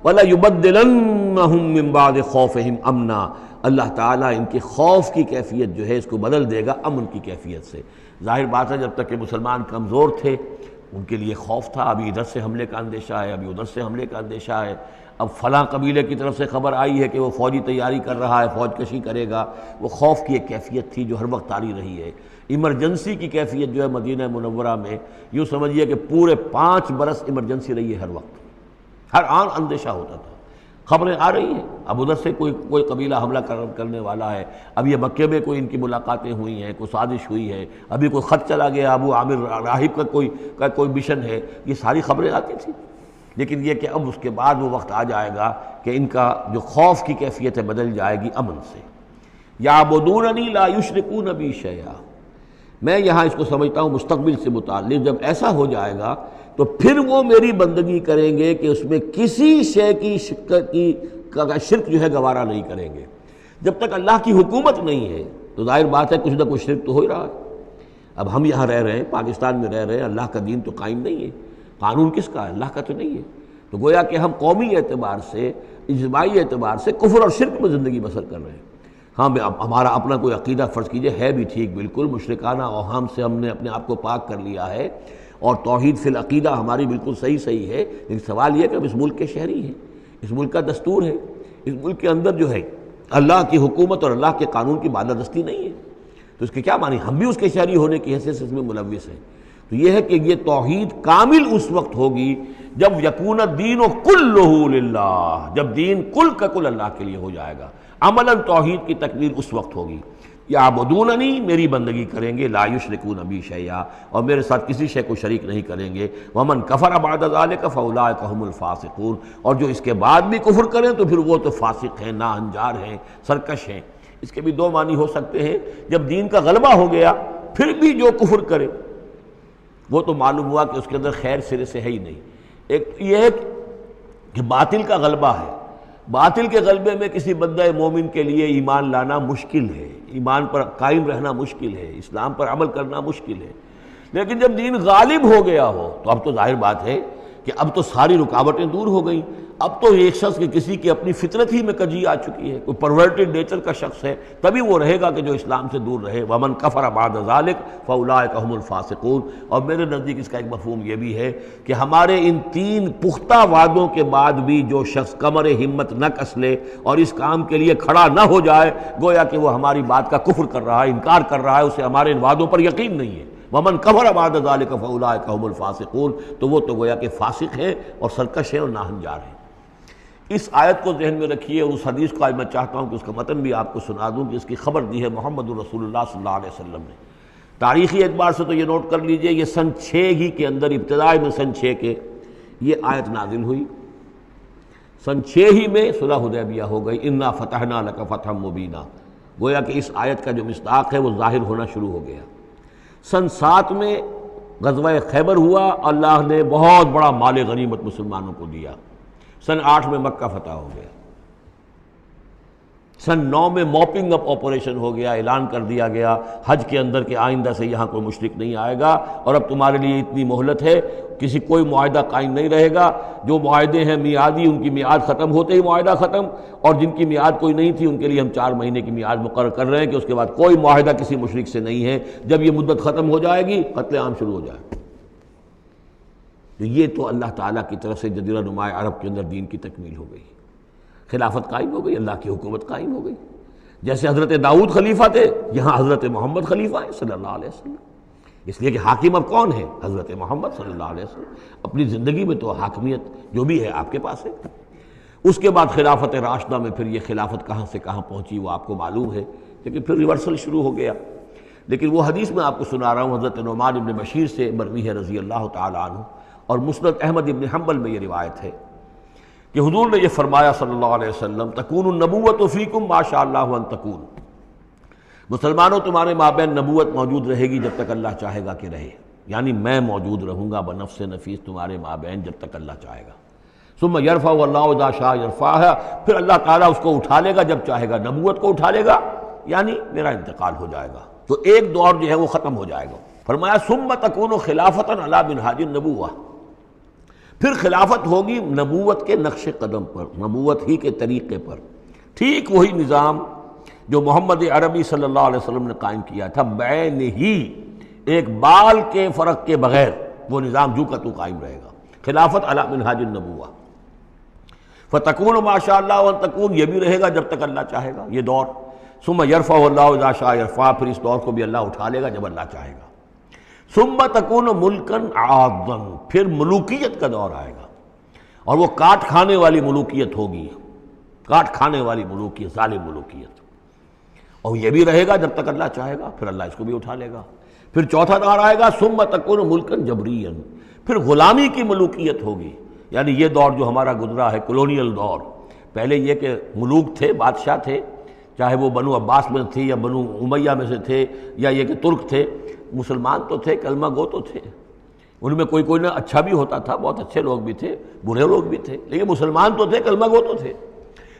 وَلَيُبَدِّلَنَّهُم مِّن بَعْدِ خَوْفِهِمْ أَمْنًا، اللہ تعالیٰ ان کے خوف کی کیفیت جو ہے اس کو بدل دے گا امن کی کیفیت سے۔ ظاہر بات ہے جب تک کہ مسلمان کمزور تھے ان کے لیے خوف تھا، ابھی ادھر سے حملے کا اندیشہ ہے، ابھی ادھر سے حملے کا اندیشہ ہے، اب فلاں قبیلے کی طرف سے خبر آئی ہے کہ وہ فوجی تیاری کر رہا ہے، فوج کشی کرے گا۔ وہ خوف کی ایک کیفیت تھی جو ہر وقت طاری رہی ہے۔ ایمرجنسی کی کیفیت جو ہے مدینہ منورہ میں، یوں سمجھیے کہ پورے 5 برس ایمرجنسی رہی ہے، ہر وقت ہر آن اندیشہ ہوتا تھا، خبریں آ رہی ہیں اب ادھر سے کوئی قبیلہ حملہ کرنے والا ہے، اب یہ مکے میں کوئی ان کی ملاقاتیں ہوئی ہیں، کوئی سازش ہوئی ہے، ابھی کوئی خط چلا گیا ابو عامر راہب کا کوئی مشن ہے، یہ ساری خبریں آتی تھیں۔ لیکن یہ کہ اب اس کے بعد وہ وقت آ جائے گا کہ ان کا جو خوف کی کیفیت ہے بدل جائے گی امن سے۔ یعبدوننی لا یشرکون بی شیئا، میں یہاں اس کو سمجھتا ہوں مستقبل سے متعلق، جب ایسا ہو جائے گا تو پھر وہ میری بندگی کریں گے کہ اس میں کسی شے کی شرک جو ہے گوارا نہیں کریں گے۔ جب تک اللہ کی حکومت نہیں ہے تو ظاہر بات ہے کچھ نہ کچھ شرک تو ہو ہی رہا ہے۔ اب ہم یہاں رہ رہے ہیں، پاکستان میں رہ رہے ہیں، اللہ کا دین تو قائم نہیں ہے، قانون کس کا ہے؟ اللہ کا تو نہیں ہے۔ تو گویا کہ ہم قومی اعتبار سے، اجتماعی اعتبار سے کفر اور شرک میں زندگی بسر کر رہے ہیں۔ ہاں ہمارا اپنا کوئی عقیدہ فرض کیجئے ہے بھی ٹھیک، بالکل مشرکانہ اوہام سے ہم نے اپنے آپ کو پاک کر لیا ہے، اور توحید فی العقیدہ ہماری بالکل صحیح ہے، لیکن سوال یہ کہ ہم اس ملک کے شہری ہیں، اس ملک کا دستور ہے، اس ملک کے اندر جو ہے اللہ کی حکومت اور اللہ کے قانون کی بالادستی نہیں ہے، تو اس کے کیا معنی؟ ہم بھی اس کے شہری ہونے کی حیثیت سے اس میں ملوث ہیں۔ تو یہ ہے کہ یہ توحید کامل اس وقت ہوگی جب یکون الدین کلہ للہ، جب دین کل کا کل اللہ کے لیے ہو جائے گا۔ عملاً توحید کی تکمیل اس وقت ہوگی۔ یعبدوننی، میری بندگی کریں گے، لا یشرکون بی شیئا، اور میرے ساتھ کسی شے کو شریک نہیں کریں گے۔ ومن کفر بعد ذلک فاولئک هم الفاسقون، اور جو اس کے بعد بھی کفر کریں تو پھر وہ تو فاسق ہیں، ناہنجار ہیں، سرکش ہیں۔ اس کے بھی دو معنی ہو سکتے ہیں، جب دین کا غلبہ ہو گیا پھر بھی جو کفر کرے وہ تو معلوم ہوا کہ اس کے اندر خیر سرے سے ہے ہی نہیں۔ ایک یہ ہے کہ باطل کا غلبہ ہے، باطل کے غلبے میں کسی بندہ مومن کے لیے ایمان لانا مشکل ہے، ایمان پر قائم رہنا مشکل ہے، اسلام پر عمل کرنا مشکل ہے۔ لیکن جب دین غالب ہو گیا ہو تو اب تو ظاہر بات ہے کہ اب تو ساری رکاوٹیں دور ہو گئیں۔ اب تو ایک شخص کی کسی کی اپنی فطرت ہی میں کجی آ چکی ہے، کوئی پرورٹڈ نیچر کا شخص ہے، تبھی وہ رہے گا کہ جو اسلام سے دور رہے۔ ومن کفر بعد ذلک فاولئک هم الفاسقون، اور میرے نزدیک اس کا ایک مفہوم یہ بھی ہے کہ ہمارے ان 3 پختہ وعدوں کے بعد بھی جو شخص کمر ہمت نہ کس لے اور اس کام کے لیے کھڑا نہ ہو جائے، گویا کہ وہ ہماری بات کا کفر کر رہا ہے، انکار کر رہا ہے، اسے ہمارے ان وعدوں پر یقین نہیں ہے۔ ومن کفر بعد ذلک فاولئک هم الفاسقون، تو وہ تو گویا کہ فاسق ہیں اور سرکش ہیں اور ناہنجار ہیں۔ اس آیت کو ذہن میں رکھیے، اور اس حدیث کو آج میں چاہتا ہوں کہ اس کا متن بھی آپ کو سنا دوں کہ اس کی خبر دی ہے محمد رسول اللہ صلی اللہ علیہ وسلم نے۔ تاریخی اعتبار سے تو یہ نوٹ کر لیجئے، یہ سن 6 ہی کے اندر، ابتدائی میں سن 6 کے یہ آیت نازل ہوئی۔ سن 6 ہی میں صلح حدیبیہ ہو گئی، انا فتحنا لک فتحا مبینا، گویا کہ اس آیت کا جو مصداق ہے وہ ظاہر ہونا شروع ہو گیا۔ سن 7 میں غزوہ خیبر ہوا، اللہ نے بہت بڑا مال غنیمت مسلمانوں کو دیا۔ سن 8 میں مکہ فتح ہو گیا۔ سن 9 میں موپنگ اپ آپریشن ہو گیا، اعلان کر دیا گیا حج کے اندر کہ آئندہ سے یہاں کوئی مشرک نہیں آئے گا، اور اب تمہارے لیے اتنی مہلت ہے، کوئی معاہدہ قائم نہیں رہے گا، جو معاہدے ہیں میعادی ان کی میعاد ختم ہوتے ہی معاہدہ ختم، اور جن کی میعاد کوئی نہیں تھی ان کے لیے ہم 4 مہینے کی میعاد مقرر کر رہے ہیں کہ اس کے بعد کوئی معاہدہ کسی مشرک سے نہیں ہے، جب یہ مدت ختم ہو جائے گی قتل عام شروع ہو جائے گا۔ تو یہ تو اللہ تعالیٰ کی طرف سے جزیرہ نما عرب کے اندر دین کی تکمیل ہو گئی، خلافت قائم ہو گئی، اللہ کی حکومت قائم ہو گئی۔ جیسے حضرت داؤد خلیفہ تھے، یہاں حضرت محمد خلیفہ ہیں صلی اللہ علیہ وسلم، اس لیے کہ حاکم اب کون ہے؟ حضرت محمد صلی اللہ علیہ وسلم۔ اپنی زندگی میں تو حاکمیت جو بھی ہے آپ کے پاس ہے۔ اس کے بعد خلافت راشدہ میں پھر یہ خلافت کہاں سے کہاں پہنچی وہ آپ کو معلوم ہے، لیکن پھر ریورسل شروع ہو گیا۔ لیکن وہ حدیث میں آپ کو سنا رہا ہوں، حضرت نعمان بن بشیر سے مروی ہے رضی اللہ تعالیٰ عنہ، اور مسند احمد ابن حنبل میں یہ روایت ہے کہ حضور نے یہ فرمایا صلی اللہ علیہ وسلم تکون النبوۃ فیکم ما شاء اللہ ان تکون، مسلمانوں تمہارے مابین نبوت موجود رہے گی جب تک اللہ چاہے گا کہ رہے، یعنی میں موجود رہوں گا بنفس نفیس تمہارے مابین جب تک اللہ چاہے گا۔ ثم یرفع اللہ اذا شاء یرفعها، پھر اللہ تعالیٰ اس کو اٹھا لے گا جب چاہے گا، نبوت کو اٹھا لے گا، یعنی میرا انتقال ہو جائے گا تو ایک دور جو ہے وہ ختم ہو جائے گا۔ فرمایا ثم تکون خلافۃ علی منہاج النبوۃ، پھر خلافت ہوگی نبوت کے نقش قدم پر، نبوت ہی کے طریقے پر، ٹھیک وہی نظام جو محمد عربی صلی اللہ علیہ وسلم نے قائم کیا تھا، بعین ہی ایک بال کے فرق کے بغیر وہ نظام جو کا تو قائم رہے گا، خلافت علی منہاج النبوۃ۔ فتکون ما شاء اللہ وان تکون، یہ بھی رہے گا جب تک اللہ چاہے گا یہ دور۔ ثم یرفع اللہ اذا شاء یرفع، پھر اس دور کو بھی اللہ اٹھا لے گا جب اللہ چاہے گا۔ ثم تکون ملکن عاضا، پھر ملوکیت کا دور آئے گا، اور وہ کاٹ کھانے والی ملوکیت ہوگی، کاٹ کھانے والی ملوکیت، ظالم ملوکیت، اور یہ بھی رہے گا جب تک اللہ چاہے گا، پھر اللہ اس کو بھی اٹھا لے گا۔ پھر چوتھا دور آئے گا ثم تکون ملکن جبریا، پھر غلامی کی ملوکیت ہوگی، یعنی یہ دور جو ہمارا گزرا ہے کولونیل دور، پہلے یہ کہ ملوک تھے، بادشاہ تھے، چاہے وہ بنو عباس میں تھے یا بنو امیہ میں سے تھے یا یہ کہ ترک تھے، مسلمان تو تھے، کلمہ گو تو تھے، ان میں کوئی نہ اچھا بھی ہوتا تھا، بہت اچھے لوگ بھی تھے، برے لوگ بھی تھے، لیکن مسلمان تو تھے، کلمہ گو تو تھے۔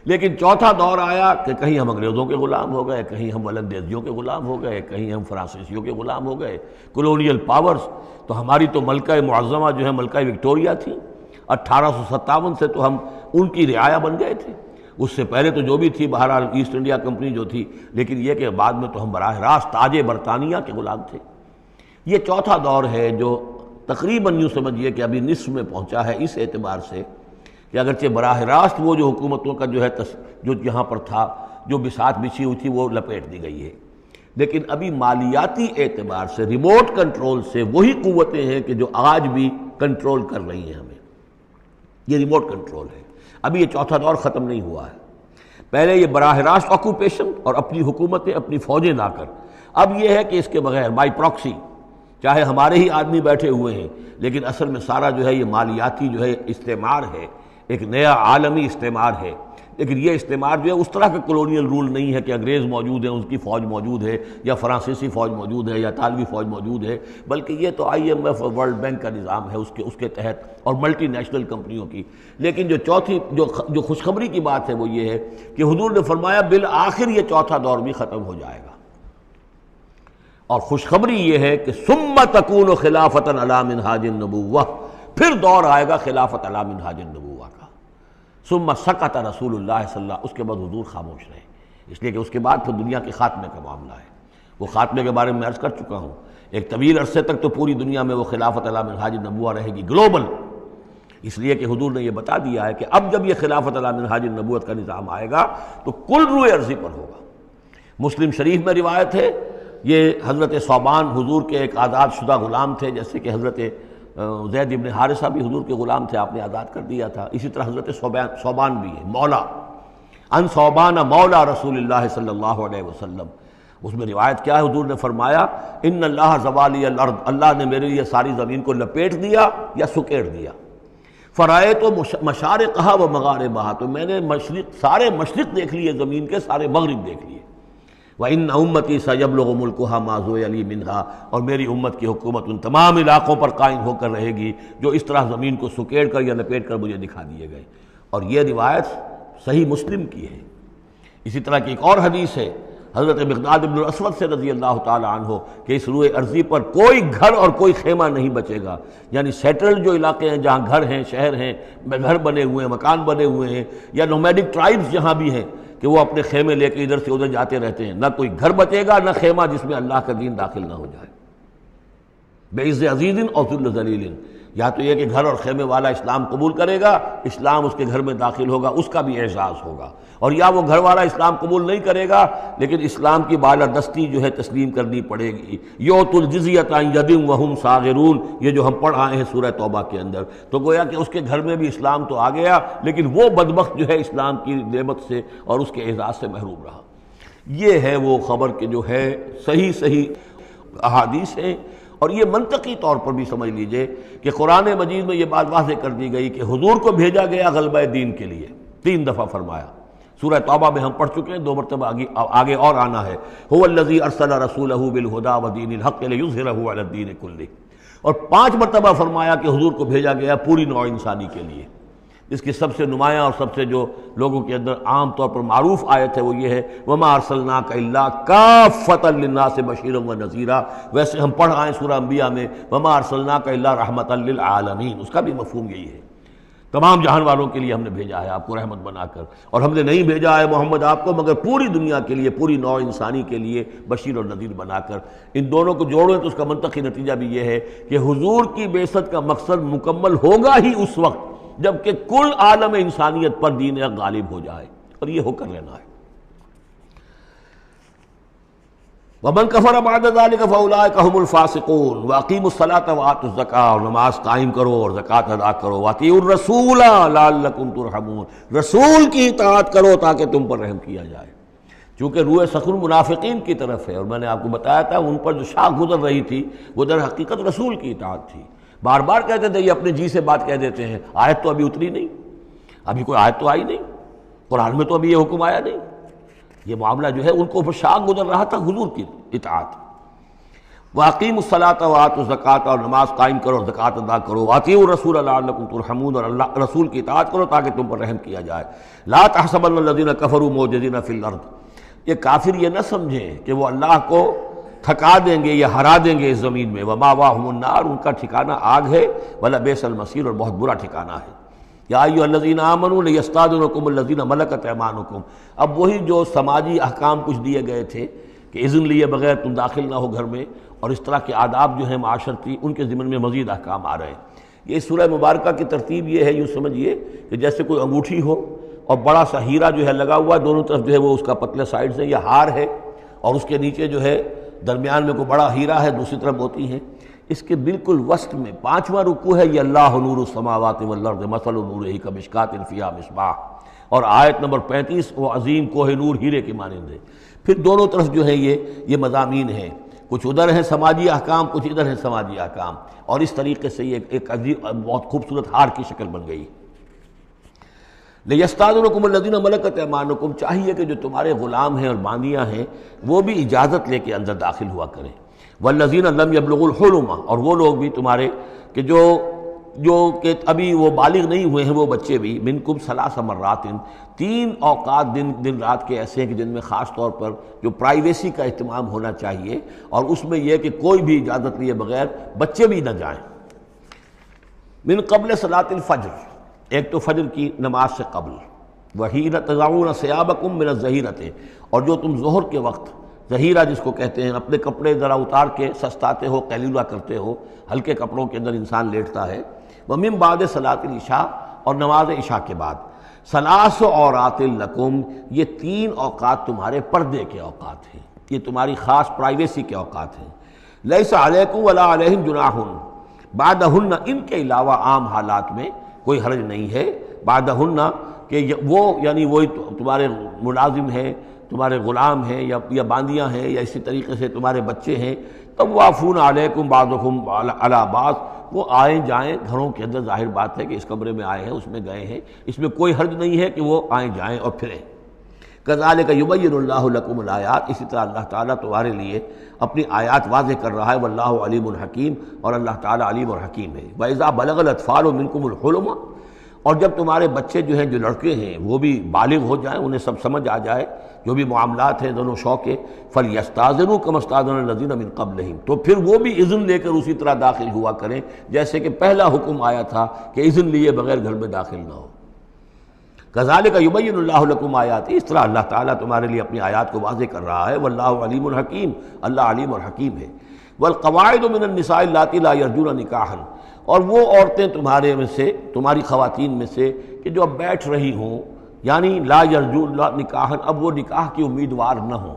لیکن چوتھا دور آیا کہ کہیں ہم انگریزوں کے غلام ہو گئے، کہیں ہم ولندیزیوں کے غلام ہو گئے، کہیں ہم فرانسیسیوں کے غلام ہو گئے، کولونیل پاورز۔ تو ہماری تو ملکہ معظمہ جو ہے ملکہ وکٹوریہ تھی، 1857 سے تو ہم ان کی رعایا بن گئے تھے، اس سے پہلے تو جو بھی تھی بہرحال ایسٹ انڈیا کمپنی جو تھی، لیکن یہ کہ بعد میں تو ہم براہ راست تاج برطانیہ کے غلام تھے۔ یہ چوتھا دور ہے جو تقریباً یوں سمجھیے کہ ابھی نصف میں پہنچا ہے، اس اعتبار سے کہ اگرچہ براہ راست وہ جو حکومتوں کا جو ہے جو یہاں پر تھا، جو بساط بچھی ہوئی تھی وہ لپیٹ دی گئی ہے، لیکن ابھی مالیاتی اعتبار سے ریموٹ کنٹرول سے وہی قوتیں ہیں کہ جو آج بھی کنٹرول کر رہی ہیں ہمیں، یہ ریموٹ کنٹرول ہے۔ ابھی یہ چوتھا دور ختم نہیں ہوا ہے، پہلے یہ براہ راست آکوپیشن اور اپنی حکومتیں اپنی فوجیں لا کر، اب یہ ہے کہ اس کے بغیر بائی پراکسی، چاہے ہمارے ہی آدمی بیٹھے ہوئے ہیں، لیکن اصل میں سارا جو ہے یہ مالیاتی جو ہے استعمار ہے، ایک نیا عالمی استعمار ہے۔ لیکن یہ استعمار جو ہے اس طرح کا کولونیل رول نہیں ہے کہ انگریز موجود ہیں، اس کی فوج موجود ہے، یا فرانسیسی فوج موجود ہے، یا اطالوی فوج موجود ہے، بلکہ یہ تو IMF اور ورلڈ بینک کا نظام ہے اس کے تحت، اور ملٹی نیشنل کمپنیوں کی۔ لیکن جو چوتھی جو خوشخبری کی بات ہے وہ یہ ہے کہ حضور نے فرمایا بالآخر یہ چوتھا دور بھی ختم ہو جائے گا، اور خوشخبری یہ ہے کہ ثم تکون خلافۃ علی منہاج النبوۃ، پھر دور آئے گا خلافت علی منہاج النبوۃ کا۔ ثم سکت رسول اللہ صلی اللہ، اس کے بعد حضور خاموش رہے، اس لیے کہ اس کے بعد پھر دنیا کے خاتمے کا معاملہ ہے۔ وہ خاتمے کے بارے میں عرض کر چکا ہوں، ایک طویل عرصے تک تو پوری دنیا میں وہ خلافت علی منہاج النبوۃ رہے گی، گلوبل، اس لیے کہ حضور نے یہ بتا دیا ہے کہ اب جب یہ خلافت علی منہاج النبوۃ کا نظام آئے گا تو کل روئے ارضی پر ہوگا۔ مسلم شریف میں روایت ہے، یہ حضرت ثوبان حضور کے ایک آزاد شدہ غلام تھے، جیسے کہ حضرت زید ابن حارثہ بھی حضور کے غلام تھے، آپ نے آزاد کر دیا تھا، اسی طرح حضرت ثوبان بھی ہے، مولا، ان ثوبان مولا رسول اللہ صلی اللہ علیہ وسلم۔ اس میں روایت کیا ہے، حضور نے فرمایا ان اللہ زوالی الارض، اللہ نے میرے لیے ساری زمین کو لپیٹ دیا یا سکیڑ دیا، فرائے تو مشارقہا و مغاربہا، تو میں نے سارے مشرق دیکھ لیے زمین کے، سارے مغرب دیکھ لیے، وَإِنَّ أُمَّتِي سَيَبْلُغُ مُلْكُهَا مَا زُوِّيَ لِي مِنْهَا، اور میری امت کی حکومت ان تمام علاقوں پر قائم ہو کر رہے گی جو اس طرح زمین کو سکیڑ کر یا لپیٹ کر مجھے دکھا دیے گئے۔ اور یہ روایت صحیح مسلم کی ہے۔ اسی طرح کی ایک اور حدیث ہے حضرت مقداد بن الاسود سے رضی اللہ تعالی عنہ کہ اس روئے ارضی پر کوئی گھر اور کوئی خیمہ نہیں بچے گا، یعنی سیٹلڈ جو علاقے ہیں جہاں گھر ہیں، شہر ہیں، گھر بنے ہوئے ہیں، مکان بنے ہوئے ہیں، یا نومیڈک ٹرائبز جہاں بھی ہیں کہ وہ اپنے خیمے لے کے ادھر سے ادھر جاتے رہتے ہیں، نہ کوئی گھر بچے گا، نہ خیمہ جس میں اللہ کا دین داخل نہ ہو جائے۔ بعز عزیز اور ذل ذلیل، یا تو یہ کہ گھر اور خیمے والا اسلام قبول کرے گا، اسلام اس کے گھر میں داخل ہوگا، اس کا بھی اعزاز ہوگا، اور یا وہ گھر والا اسلام قبول نہیں کرے گا لیکن اسلام کی بالادستی جو ہے تسلیم کرنی پڑے گی۔ یؤتوا الجزیۃ عن ید وہم صاغرون، یہ جو ہم پڑھ آئے ہیں سورہ توبہ کے اندر، تو گویا کہ اس کے گھر میں بھی اسلام تو آ گیا لیکن وہ بدبخت جو ہے اسلام کی نعمت سے اور اس کے اعزاز سے محروم رہا۔ یہ ہے وہ خبر کہ جو ہے صحیح احادیث ہیں، اور یہ منطقی طور پر بھی سمجھ لیجئے کہ قرآن مجید میں یہ بات واضح کر دی گئی کہ حضور کو بھیجا گیا غلبہ دین کے لیے، 3 دفعہ فرمایا۔ سورہ توبہ میں ہم پڑھ چکے ہیں، 2 مرتبہ آگے اور آنا ہے، هو الذی ارسل رسولہ بالہدی ودین الحق لیظہرہ علی الدین کلہ، اور 5 مرتبہ فرمایا کہ حضور کو بھیجا گیا پوری نوع انسانی کے لیے۔ اس کی سب سے نمایاں اور سب سے جو لوگوں کے اندر عام طور پر معروف آیت ہے وہ یہ ہے، وَمَا أَرْسَلْنَاكَ إِلَّا كَافَّةً لِلنَّاسِ بَشِيرًا وَنَذِيرًا۔ ویسے ہم پڑھ آئے سورہ انبیاء میں وَمَا أَرْسَلْنَاكَ إِلَّا رَحْمَةً لِلْعَالَمِينَ، اس کا بھی مفہوم یہی ہے، تمام جہان والوں کے لیے ہم نے بھیجا ہے آپ کو رحمت بنا کر، اور ہم نے نہیں بھیجا ہے محمد آپ کو مگر پوری دنیا کے لیے، پوری نوع انسانی کے لیے بشیر اور نذیر بنا کر۔ ان دونوں کو جوڑیں تو اس کا منطقی نتیجہ بھی یہ ہے کہ حضور کی بعثت کا مقصد مکمل ہوگا ہی اس وقت جبکہ کل عالم انسانیت پر دین حق غالب ہو جائے، اور یہ ہو کر رہنا ہے۔ وَمَنْ كَفَرَ بَعْدَ ذَلِكَ فَأُولَٰئِكَ هُمُ الْفَاسِقُونَ وَأَقِیمُوا الصَّلَاةَ وَآتُوا الزَّکَاةَ، اور نماز قائم کرو اور زکوٰۃ ادا کرو، وَأَطِیعُوا الرَّسُولَ لَعَلَّکُمْ تُرْحَمُونَ، رسول کی اطاعت کرو تاکہ تم پر رحم کیا جائے۔ چونکہ روح سخن منافقین کی طرف ہے، اور میں نے آپ کو بتایا تھا ان پر جو شاخ گزر رہی تھی وہ در حقیقت رسول کی اطاعت تھی۔ بار بار کہتے تھے، یہ اپنے جی سے بات کہہ دیتے ہیں، آیت تو ابھی اتری نہیں، ابھی کوئی آیت تو آئی نہیں، قرآن میں تو ابھی یہ حکم آیا نہیں۔ یہ معاملہ جو ہے ان کو شاخ گزر رہا تھا حضور کی اطاعت۔ وَأَقِیمُوا الصَّلَاةَ وَآتُوا الزَّکَاةَ، اور نماز قائم کرو اور زکوٰۃ ادا کرو، وَأَطِیعُوا الرَّسُولَ لَعَلَّکُمْ تُرْحَمُونَ، اور اللہ رسول کی اطاعت کرو تاکہ تم پر رحم کیا جائے۔ لَا تَحْسَبَنَّ الَّذِينَ كَفَرُوا مُعْجِزِينَ فِي الْأَرْضِ، یہ کافر یہ نہ سمجھیں کہ وہ اللہ کو تھکا دیں گے یا ہرا دیں گے اس زمین میں، وَمَأْوَاهُمُ النَّارُ، ان کا ٹھکانہ آگ ہے، وَلَبِئْسَ الْمَصِيرُ، اور بہت برا ٹھکانہ ہے۔ یا ایھا الذین آمنوا لیستأذنکم الذین ملکت ایمانکم، اب وہی جو سماجی احکام کچھ دیے گئے تھے کہ اذن لیے بغیر تم داخل نہ ہو گھر میں، اور اس طرح کے آداب جو ہیں معاشرتی، ان کے ضمن میں مزید احکام آ رہے ہیں۔ یہ سورہ مبارکہ کی ترتیب یہ ہے، یوں سمجھیے کہ جیسے کوئی انگوٹھی ہو اور بڑا سا ہیرا جو ہے لگا ہوا ہے، دونوں طرف جو ہے وہ اس کا پتلے سائڈ سے، یہ ہار ہے، اور اس کے نیچے جو ہے درمیان میں کوئی بڑا ہیرا ہے، دوسری طرف ہوتی ہیں۔ اس کے بالکل وسط میں 5واں رکوع ہے، یہ اللہ نور السماوات والارض مثل نورہ کمشکاۃ فیہا مصباح، اور آیت نمبر 35 وہ عظیم کوہ نور ہیرے کے مانند ہے۔ پھر دونوں طرف جو ہے یہ مضامین ہیں، کچھ ادھر ہیں سماجی احکام، کچھ ادھر ہیں سماجی احکام، اور اس طریقے سے یہ ایک عظیم بہت خوبصورت ہار کی شکل بن گئی۔ لیستأذنکم الذین ملکت ایمانکم، چاہیے کہ جو تمہارے غلام ہیں اور باندیاں ہیں وہ بھی اجازت لے کے اندر داخل ہوا کریں۔ والذین لم یبلغوا الحلم، اور وہ لوگ بھی تمہارے کہ جو کہ ابھی وہ بالغ نہیں ہوئے ہیں وہ بچے بھی، منکم 3 مرات، 3 اوقات دن رات کے ایسے ہیں کہ جن میں خاص طور پر جو پرائیویسی کا اہتمام ہونا چاہیے، اور اس میں یہ کہ کوئی بھی اجازت لیے بغیر بچے بھی نہ جائیں۔ من قبل صلاۃ الفجر، ایک تو فجر کی نماز سے قبل، وحین تضعون ثیابکم من الظہیرۃ، اور جو تم ظہر کے وقت، ظہیرہ جس کو کہتے ہیں، اپنے کپڑے ذرا اتار کے سستاتے ہو، قیلولہ کرتے ہو، ہلکے کپڑوں کے اندر انسان لیٹتا ہے۔ ومن بعد صلاۃ العشاء، اور نماز عشاء کے بعد۔ 3 عورات لکم، یہ 3 اوقات تمہارے پردے کے اوقات ہیں، یہ تمہاری خاص پرائیویسی کے اوقات ہیں۔ لیس علیکم ولا علیہم جناح بعدہن، ان کے علاوہ عام حالات میں کوئی حرج نہیں ہے، بعدہن کہ وہ یعنی وہی تمہارے ملازم ہیں، تمہارے غلام ہیں یا باندیاں ہیں، یا اسی طریقے سے تمہارے بچے ہیں، طوافون علیکم بعضکم علی بعض، وہ آئیں جائیں گھروں کے اندر، ظاہر بات ہے کہ اس کمرے میں آئے ہیں، اس میں گئے ہیں، اس میں کوئی حرج نہیں ہے کہ وہ آئیں جائیں اور پھریں۔ کذالک یبین اللہ لکم الآیات، اسی طرح اللہ تعالیٰ تمہارے لیے اپنی آیات واضح کر رہا ہے، واللہ علیم الحکیم، اور اللہ تعالیٰ علیم اور حکیم ہے۔ وَإِذَا بَلَغَ الْأَطْفَالُ مِنْكُمُ الْحُلُمَ، اور جب تمہارے بچے جو ہیں، جو لڑکے ہیں، وہ بھی بالغ ہو جائیں، انہیں سب سمجھ آ جائے، جو بھی معاملات ہیں دونوں شوق کے، فَلْيَسْتَأْذِنُوا كَمَا اسْتَأْذَنَ الَّذِينَ مِنْ قَبْلِهِمْ، تو پھر وہ بھی اذن لے کر اسی طرح داخل ہوا کریں جیسے کہ پہلا حکم آیا تھا کہ اذن لیے بغیر گھر میں داخل نہ ہو۔ کذالک یبین اللہ لکم آیات، اس طرح اللہ تعالیٰ تمہارے لیے اپنی آیات کو واضح کر رہا ہے، واللہ علیم الحکیم، اللہ علیم اور حکیم ہے۔ والقواعد من النساء اللاتی لا یرجون نکاحا، اور وہ عورتیں تمہارے میں سے، تمہاری خواتین میں سے کہ جو اب بیٹھ رہی ہوں، یعنی لا یرجون نکاحا، اب وہ نکاح کی امیدوار نہ ہوں،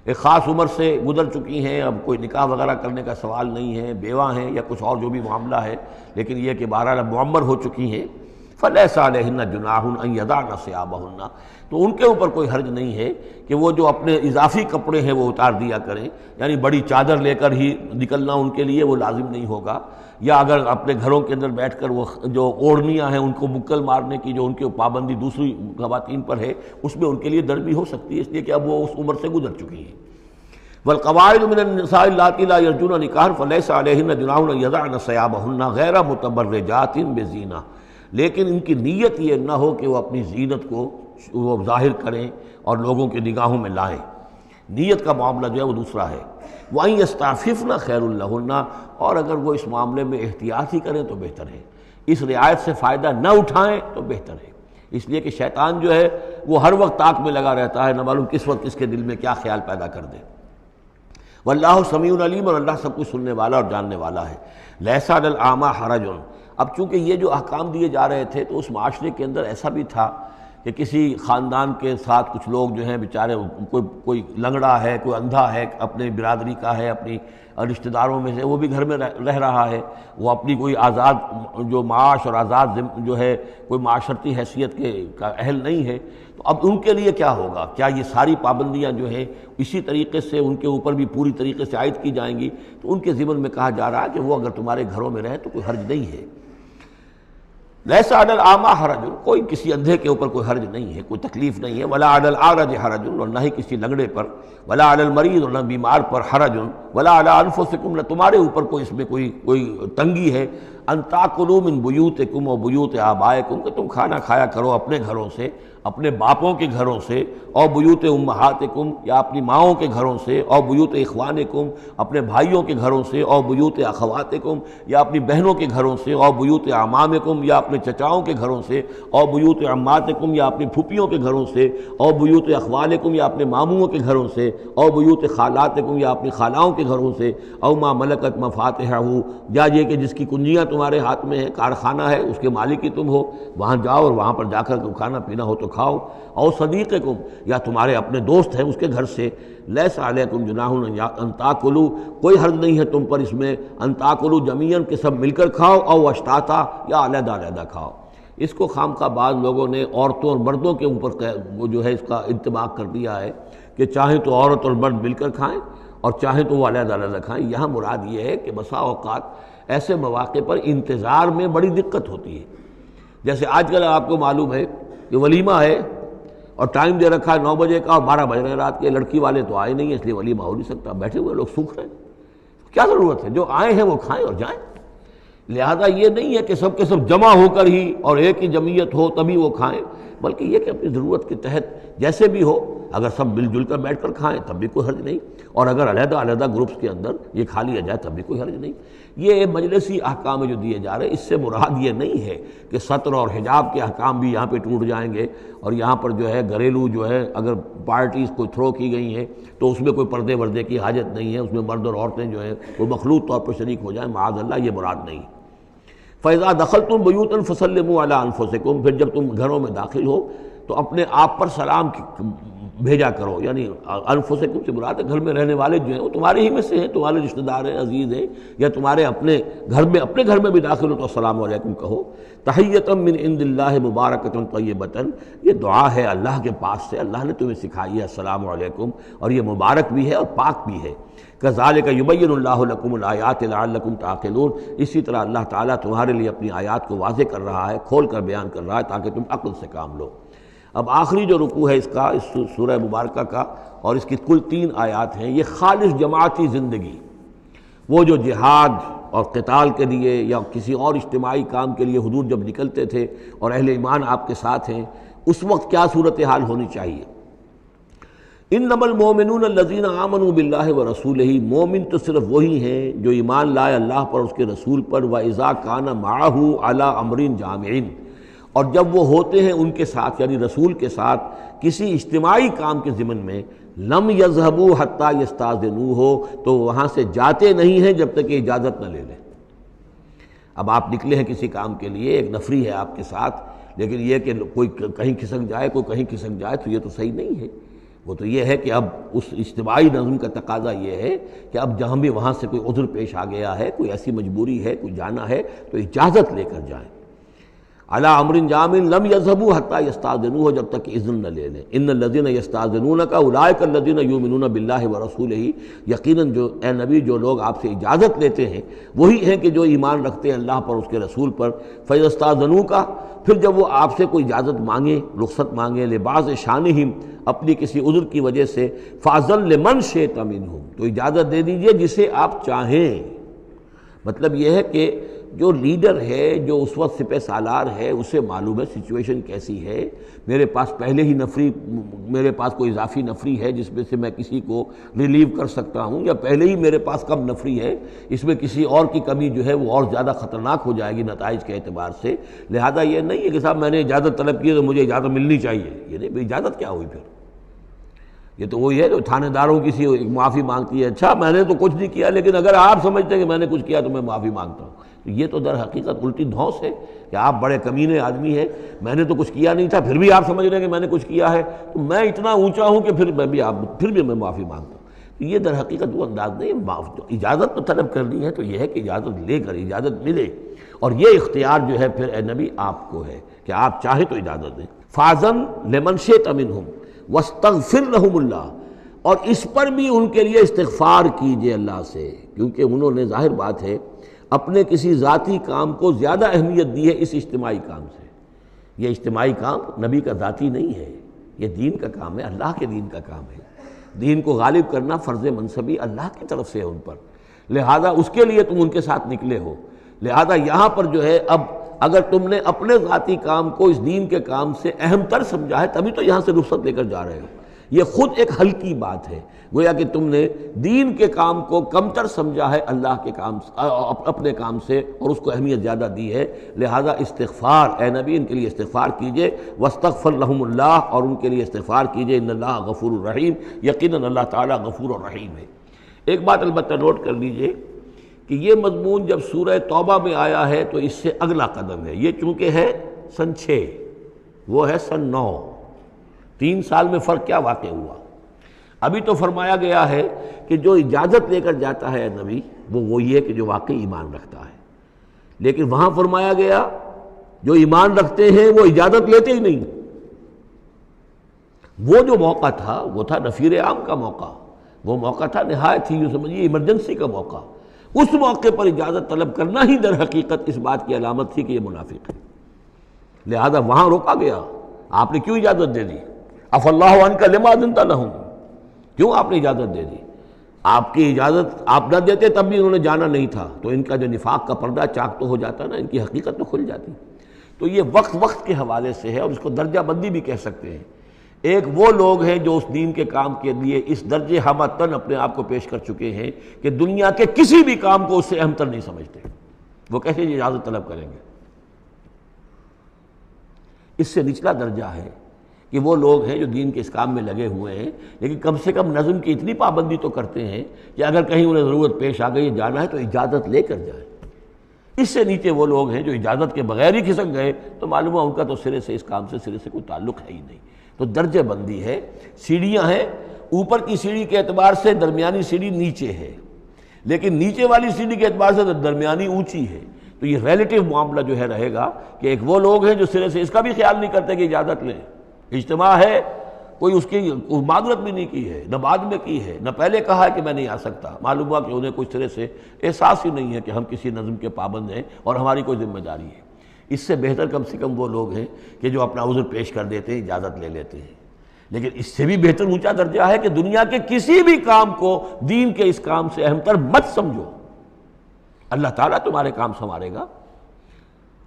ایک خاص عمر سے گزر چکی ہیں، اب کوئی نکاح وغیرہ کرنے کا سوال نہیں ہے، بیوہ ہیں یا کچھ اور جو بھی معاملہ ہے، لیکن یہ کہ بہرحال اب معمر ہو چکی ہیں، فلیس علیہن جناح ان یضعن ثیابہن، تو ان کے اوپر کوئی حرج نہیں ہے کہ وہ جو اپنے اضافی کپڑے ہیں وہ اتار دیا کریں، یعنی بڑی چادر لے کر ہی نکلنا ان کے لیے وہ لازم نہیں ہوگا، یا اگر اپنے گھروں کے اندر بیٹھ کر وہ جو اوڑھنیاں ہیں ان کو بکل مارنے کی جو ان کی پابندی دوسری خواتین پر ہے اس میں ان کے لیے درد بھی ہو سکتی ہے، اس لیے کہ اب وہ اس عمر سے گزر چکی ہیں۔ والقواعد من النساء اللاتي لا يرجون نکاحا فليس عليهن جناح ان يضعن ثيابهن غیر متبرجات بزینہ، لیکن ان کی نیت یہ نہ ہو کہ وہ اپنی زینت کو وہ ظاہر کریں اور لوگوں کی نگاہوں میں لائیں، نیت کا معاملہ جو ہے وہ دوسرا ہے۔ وَأَن يَسْتَعْفِفْنَ خَيْرٌ لَهُنَّ، اور اگر وہ اس معاملے میں احتیاط ہی کریں تو بہتر ہے، اس رعایت سے فائدہ نہ اٹھائیں تو بہتر ہے، اس لیے کہ شیطان جو ہے وہ ہر وقت طاق میں لگا رہتا ہے، نہ معلوم کس وقت کس کے دل میں کیا خیال پیدا کر دے۔ واللہ سمیع علیم، اور اللہ سب کچھ سننے والا اور جاننے والا ہے۔ لیس علی الاعمی حرج، اب چونکہ یہ جو احکام دیے جا رہے تھے تو اس معاشرے کے اندر ایسا بھی تھا کہ کسی خاندان کے ساتھ کچھ لوگ جو ہیں بیچارے، کوئی لنگڑا ہے، کوئی اندھا ہے، اپنے برادری کا ہے، اپنی رشتہ داروں میں سے، وہ بھی گھر میں رہ رہا ہے، وہ اپنی کوئی آزاد جو معاش اور آزاد جو ہے کوئی معاشرتی حیثیت کا اہل نہیں ہے، تو اب ان کے لیے کیا ہوگا؟ کیا یہ ساری پابندیاں جو ہیں اسی طریقے سے ان کے اوپر بھی پوری طریقے سے عائد کی جائیں گی؟ تو ان کے ضمن میں کہا جا رہا ہے کہ وہ اگر تمہارے گھروں میں رہیں تو کوئی حرج نہیں ہے۔ لیس علی الاعمی حرج، کوئی کسی اندھے کے اوپر کوئی حرج نہیں ہے، کوئی تکلیف نہیں ہے۔ ولا علی الاعرج حرج، اور نہ ہی کسی لنگڑے پر، ولا علی المریض، اور نہ بیمار پر حرج، ولا علی انفسکم، نہ تمہارے اوپر کوئی اس میں کوئی تنگی ہے، ان تاکلوا من بیوتکم و بیوت آبائکم، کہ تم کھانا کھایا کرو اپنے گھروں سے، اپنے باپوں کے گھروں سے، اور بیوت امہاتکم، یا اپنی ماؤں کے گھروں سے، اور بیوت اخوانکم، اپنے بھائیوں کے گھروں سے، اور بیوت اخواتکم، یا اپنی بہنوں کے گھروں سے، اور بیوت اعمامکم، یا اپنے چچاؤں کے گھروں سے، اور بیوت عماتکم، یا اپنی پھوپھیوں کے گھروں سے، اور بیوت اخوالکم، یا اپنے ماموں کے گھروں سے، اور بیوت خالاتکم، یا اپنی خالاؤں کے گھروں سے، او ما ملکت مفاتحہ، یا یہ کہ جس کی کنجیاں تمہارے ہاتھ میں ہے، کارخانہ ہے، اس کے مالک ہی تم ہو، وہاں جاؤ اور وہاں پر جا کر کھانا پینا ہو تو کھاؤ، اور صدیقکم، یا تمہارے اپنے دوست ہیں اس کے گھر سے، لیس علیکم جناح ان تاکلوا، کوئی حرج نہیں ہے تم پر اس میں، ان تاکلوا جمیعاً، کہ سب مل کر کھاؤ، او اشتاتا، یا علیحدہ علیحدہ کھاؤ۔ اس کو خامخواہ بعض لوگوں نے عورتوں اور مردوں کے اوپر وہ جو ہے اس کا انطباق کر دیا ہے کہ چاہیں تو عورت اور مرد مل کر کھائیں اور چاہیں تو وہ علیحدہ علیحدہ کھائیں۔ یہاں مراد یہ ہے کہ بسا اوقات ایسے مواقع پر انتظار میں بڑی دقت ہوتی ہے، جیسے آج کل آپ کو معلوم ہے کہ ولیمہ ہے اور ٹائم دے رکھا ہے 9 بجے کا اور 12 بج رہے ہیں رات کے، لڑکی والے تو آئے نہیں ہیں اس لیے ولیمہ ہو نہیں سکتا، بیٹھے ہوئے لوگ سوکھ رہے ہیں، کیا ضرورت ہے؟ جو آئے ہیں وہ کھائیں اور جائیں۔ لہذا یہ نہیں ہے کہ سب کے سب جمع ہو کر ہی اور ایک ہی جمعیت ہو تبھی وہ کھائیں، بلکہ یہ کہ اپنی ضرورت کے تحت جیسے بھی ہو، اگر سب مل جل کر بیٹھ کر کھائیں تب بھی کوئی حرج نہیں، اور اگر علیحدہ علیحدہ گروپس کے اندر یہ کھا لیا جائے تب بھی کوئی حرج نہیں۔ یہ مجلسی احکام جو دیے جا رہے ہیں اس سے مراد یہ نہیں ہے کہ سطر اور حجاب کے احکام بھی یہاں پہ ٹوٹ جائیں گے، اور یہاں پر جو ہے گھریلو جو ہے اگر پارٹیز کوئی تھرو کی گئی ہیں تو اس میں کوئی پردے وردے کی حاجت نہیں ہے، اس میں مرد اور عورتیں جو ہیں وہ مخلوط طور پر شریک ہو جائیں، معاذ اللہ، یہ مراد نہیں۔ فَإِذَا دَخَلْتُمْ بُيُوتًا فَسَلِّمُوا عَلَىٰ أَنفُسِكُمْ، پھر جب تم گھروں میں داخل ہو تو اپنے آپ پر سلام بھیجا کرو، یعنی انفسکم سے مراد ہے گھر میں رہنے والے جو ہیں وہ تمہارے ہی میں سے ہیں، تمہارے رشتہ دار ہیں، عزیز ہیں، یا تمہارے اپنے گھر میں بھی داخل ہو تو السلام علیکم کہو۔ تحیۃ من عند اللہ مبارکۃ طیبۃ، یہ دعا ہے اللہ کے پاس سے، اللہ نے تمہیں سکھائی ہے السلام علیکم، اور یہ مبارک بھی ہے اور پاک بھی ہے۔ کذالک یبین اللہ لکم الآیات لعلکم تعقلون، اسی طرح اللہ تعالیٰ تمہارے لیے اپنی آیات کو واضح کر رہا ہے، کھول کر بیان کر رہا ہے تاکہ تم عقل سے کام لو۔ اب آخری جو رکوع ہے اس کا، اس سورہ مبارکہ کا، اور اس کی کل 3 آیات ہیں، یہ خالص جماعتی زندگی، وہ جو جہاد اور قتال کے لیے یا کسی اور اجتماعی کام کے لیے حضور جب نکلتے تھے اور اہل ایمان آپ کے ساتھ ہیں، اس وقت کیا صورتحال ہونی چاہیے۔ انما المؤمنون الذین آمنوا باللہ ورسولہ، مومن تو صرف وہی ہیں جو ایمان لائے اللہ پر، اس کے رسول پر، وَإِذَا كَانَ مَعَهُ عَلَىٰ أَمْرٍ جَامِعٍ، اور جب وہ ہوتے ہیں ان کے ساتھ یعنی رسول کے ساتھ کسی اجتماعی کام کے ضمن میں، لم یذهبوا حتیٰ یستاذنوہ، تو وہاں سے جاتے نہیں ہیں جب تک کہ اجازت نہ لے لیں۔ اب آپ نکلے ہیں کسی کام کے لیے، ایک نفری ہے آپ کے ساتھ، لیکن یہ کہ کوئی کہیں کھسک جائے کوئی کہیں کھسک جائے تو یہ تو صحیح نہیں ہے۔ وہ تو یہ ہے کہ اب اس اجتماعی نظم کا تقاضا یہ ہے کہ اب جہاں بھی وہاں سے کوئی عذر پیش آ گیا ہے، کوئی ایسی مجبوری ہے، کوئی جانا ہے تو اجازت لے کر جائیں۔ علی امر جامع لم یذهبوا حتی یستاذنوه، جب تک کہ اذن نہ لے لیں۔ ان الذین یستاذنونک اولئک الذین یؤمنون باللہ ورسولہ، یقیناً جو اے نبی جو لوگ آپ سے اجازت لیتے ہیں وہی ہیں کہ جو ایمان رکھتے ہیں اللہ پر، اس کے رسول پر۔ فیستاذنوک، پھر جب وہ آپ سے کوئی اجازت مانگے، رخصت مانگے، لبعض شانہم، اپنی کسی عذر کی وجہ سے، فاذن لمن شئت منہم، تو اجازت دے دیجئے جسے آپ چاہیں۔ مطلب یہ ہے کہ جو لیڈر ہے، جو اس وقت سپہ سالار ہے، اسے معلوم ہے سچویشن کیسی ہے، میرے پاس پہلے ہی نفری، میرے پاس کوئی اضافی نفری ہے جس میں سے میں کسی کو ریلیو کر سکتا ہوں، یا پہلے ہی میرے پاس کم نفری ہے، اس میں کسی اور کی کمی جو ہے وہ اور زیادہ خطرناک ہو جائے گی نتائج کے اعتبار سے۔ لہذا یہ نہیں ہے کہ صاحب میں نے اجازت طلب کی ہے تو مجھے اجازت ملنی چاہیے، یہ نہیں، اجازت کیا ہوئی پھر؟ یہ تو وہی ہے جو تھانے داروں کسی معافی مانگتی ہے، اچھا میں نے تو کچھ نہیں کیا لیکن اگر آپ سمجھتے ہیں کہ میں نے کچھ کیا تو میں معافی مانگتا ہوں۔ تو یہ تو در حقیقت الٹی دھونس ہے کہ آپ بڑے کمینے آدمی ہیں، میں نے تو کچھ کیا نہیں تھا پھر بھی آپ سمجھ رہے ہیں کہ میں نے کچھ کیا ہے، تو میں اتنا اونچا ہوں کہ پھر میں معافی مانگتا ہوں۔ تو یہ در حقیقت وہ انداز نہیں ہے۔ اجازت تو طلب کرنی ہے تو یہ ہے کہ اجازت لے کر اجازت ملے، اور یہ اختیار جو ہے پھر اے نبی آپ کو ہے کہ آپ چاہیں تو اجازت دیں۔ فاذن لمن شئت منہم واستغفر لہم اللہ، اور اس پر بھی ان کے لیے استغفار کیجئے اللہ سے، کیونکہ انہوں نے ظاہر بات ہے اپنے کسی ذاتی کام کو زیادہ اہمیت دی ہے اس اجتماعی کام سے۔ یہ اجتماعی کام نبی کا ذاتی نہیں ہے، یہ دین کا کام ہے، اللہ کے دین کا کام ہے۔ دین کو غالب کرنا فرض منصبی اللہ کی طرف سے ہے ان پر، لہذا اس کے لیے تم ان کے ساتھ نکلے ہو۔ لہذا یہاں پر جو ہے اب اگر تم نے اپنے ذاتی کام کو اس دین کے کام سے اہم تر سمجھا ہے تبھی تو یہاں سے رخصت لے کر جا رہے ہو۔ یہ خود ایک ہلکی بات ہے، گویا کہ تم نے دین کے کام کو کمتر سمجھا ہے اللہ کے کام اپنے کام سے، اور اس کو اہمیت زیادہ دی ہے۔ لہذا استغفار، اے نبی ان کے لیے استغفار کیجئے، واستغفر لہم اللہ، اور ان کے لیے استغفار کیجئے، ان اللہ غفور الرحیم، یقیناً اللہ تعالیٰ غفور الرحیم ہے۔ ایک بات البتہ نوٹ کر لیجئے کہ یہ مضمون جب سورہ توبہ میں آیا ہے تو اس سے اگلا قدم ہے، یہ چونکہ ہے سن 6، وہ ہے سن 9، 3 سال میں فرق کیا واقع ہوا؟ ابھی تو فرمایا گیا ہے کہ جو اجازت لے کر جاتا ہے نبی وہ وہی ہے کہ جو واقعی ایمان رکھتا ہے، لیکن وہاں فرمایا گیا جو ایمان رکھتے ہیں وہ اجازت لیتے ہی نہیں۔ وہ جو موقع تھا وہ تھا نفیر عام کا موقع، وہ موقع تھا نہایت ہی یوں سمجھیے ایمرجنسی کا موقع، اس موقع پر اجازت طلب کرنا ہی در حقیقت اس بات کی علامت تھی کہ یہ منافق ہے، لہذا وہاں روکا گیا۔ آپ نے کیوں اجازت دے دی؟ اف اللہ عنک لما اذنت لہم، کیوں آپ نے اجازت دے دی؟ آپ کی اجازت آپ نہ دیتے تب بھی انہوں نے جانا نہیں تھا، تو ان کا جو نفاق کا پردہ چاک تو ہو جاتا نا، ان کی حقیقت تو کھل جاتی۔ تو یہ وقت کے حوالے سے ہے، اور اس کو درجہ بندی بھی کہہ سکتے ہیں۔ ایک وہ لوگ ہیں جو اس دین کے کام کے لیے اس درجے ہمتن اپنے آپ کو پیش کر چکے ہیں کہ دنیا کے کسی بھی کام کو اس سے اہم تر نہیں سمجھتے، وہ کیسے اجازت طلب کریں گے؟ اس سے نچلا درجہ ہے کہ وہ لوگ ہیں جو دین کے اس کام میں لگے ہوئے ہیں لیکن کم سے کم نظم کی اتنی پابندی تو کرتے ہیں کہ اگر کہیں انہیں ضرورت پیش آ گئی جانا ہے تو اجازت لے کر جائیں۔ اس سے نیچے وہ لوگ ہیں جو اجازت کے بغیر ہی کھسک گئے تو معلوم ہے ان کا تو سرے سے اس کام سے سرے سے کوئی تعلق ہے ہی نہیں۔ تو درجہ بندی ہے، سیڑھیاں ہیں، اوپر کی سیڑھی کے اعتبار سے درمیانی سیڑھی نیچے ہے، لیکن نیچے والی سیڑھی کے اعتبار سے درمیانی اونچی ہے۔ تو یہ ریلیٹیو معاملہ جو ہے رہے گا کہ ایک وہ لوگ ہیں جو سرے سے اس کا بھی خیال نہیں کرتے کہ اجازت لیں، اجتماع ہے، کوئی اس کی معذرت بھی نہیں کی ہے، نہ بعد میں کی ہے، نہ پہلے کہا ہے کہ میں نہیں آ سکتا، معلوم ہوا کہ انہیں کوئی سرے سے احساس ہی نہیں ہے کہ ہم کسی نظم کے پابند ہیں اور ہماری کوئی ذمہ داری ہے۔ اس سے بہتر کم سے کم وہ لوگ ہیں کہ جو اپنا عذر پیش کر دیتے ہیں، اجازت لے لیتے ہیں۔ لیکن اس سے بھی بہتر اونچا درجہ ہے کہ دنیا کے کسی بھی کام کو دین کے اس کام سے اہم تر مت سمجھو، اللہ تعالیٰ تمہارے کام سنوارے گا،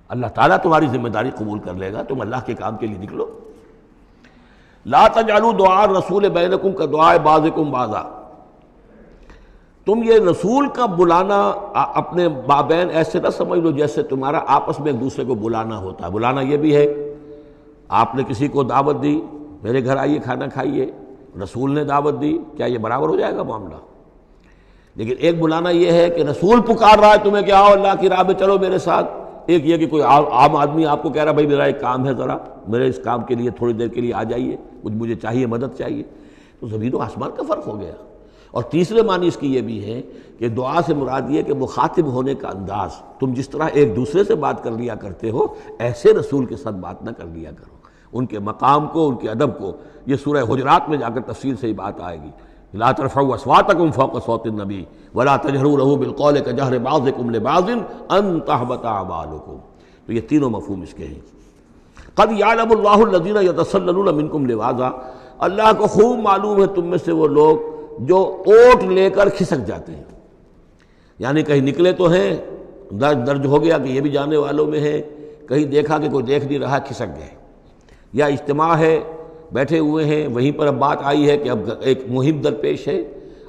اللہ تعالیٰ تمہاری ذمہ داری قبول کر لے گا، تم اللہ کے کام کے لیے نکلو۔ لا تجعلوا دعاء الرسول بینکم کدعاء بعضکم بعضا، تم یہ رسول کا بلانا اپنے مابین ایسے نہ سمجھ لو جیسے تمہارا آپس میں ایک دوسرے کو بلانا ہوتا ہے۔ بلانا یہ بھی ہے، آپ نے کسی کو دعوت دی، میرے گھر آئیے کھانا کھائیے، رسول نے دعوت دی، کیا یہ برابر ہو جائے گا معاملہ؟ لیکن ایک بلانا یہ ہے کہ رسول پکار رہا ہے تمہیں کہ آؤ اللہ کی راہ میں چلو میرے ساتھ، ایک یہ کہ کوئی عام آدمی آپ کو کہہ رہا بھائی میرا ایک کام ہے، ذرا میرے اس کام کے لیے تھوڑی دیر کے لیے آ جائیے، کچھ مجھے چاہیے، مدد چاہیے۔ تو زمین و آسمان کا فرق ہو گیا۔ اور تیسرے معنی اس کی یہ بھی ہے کہ دعا سے مراد یہ کہ مخاطب ہونے کا انداز، تم جس طرح ایک دوسرے سے بات کر لیا کرتے ہو ایسے رسول کے ساتھ بات نہ کر لیا کرو، ان کے مقام کو، ان کے ادب کو۔ یہ سورہ حجرات میں جا کر تفصیل سے یہ بات آئے گی، لا ترفعوا اصواتکم فوق صوت النبی ولا تجہروا لہ بالقول کجہر بعضکم لبعض ان تحبط اعمالکم۔ تو یہ تینوں مفہوم اس کے ہیں۔ قد یعلم اللہ الذین یتسللون منکم لواذا، اللہ کو خوب معلوم ہے تم میں سے وہ لوگ جو اوٹ لے کر کھسک جاتے ہیں، یعنی کہیں نکلے تو ہیں، درج ہو گیا کہ یہ بھی جانے والوں میں ہے، کہیں دیکھا کہ کوئی دیکھ نہیں رہا کھسک گئے، یا اجتماع ہے بیٹھے ہوئے ہیں وہیں پر اب بات آئی ہے کہ اب ایک مہم درپیش ہے،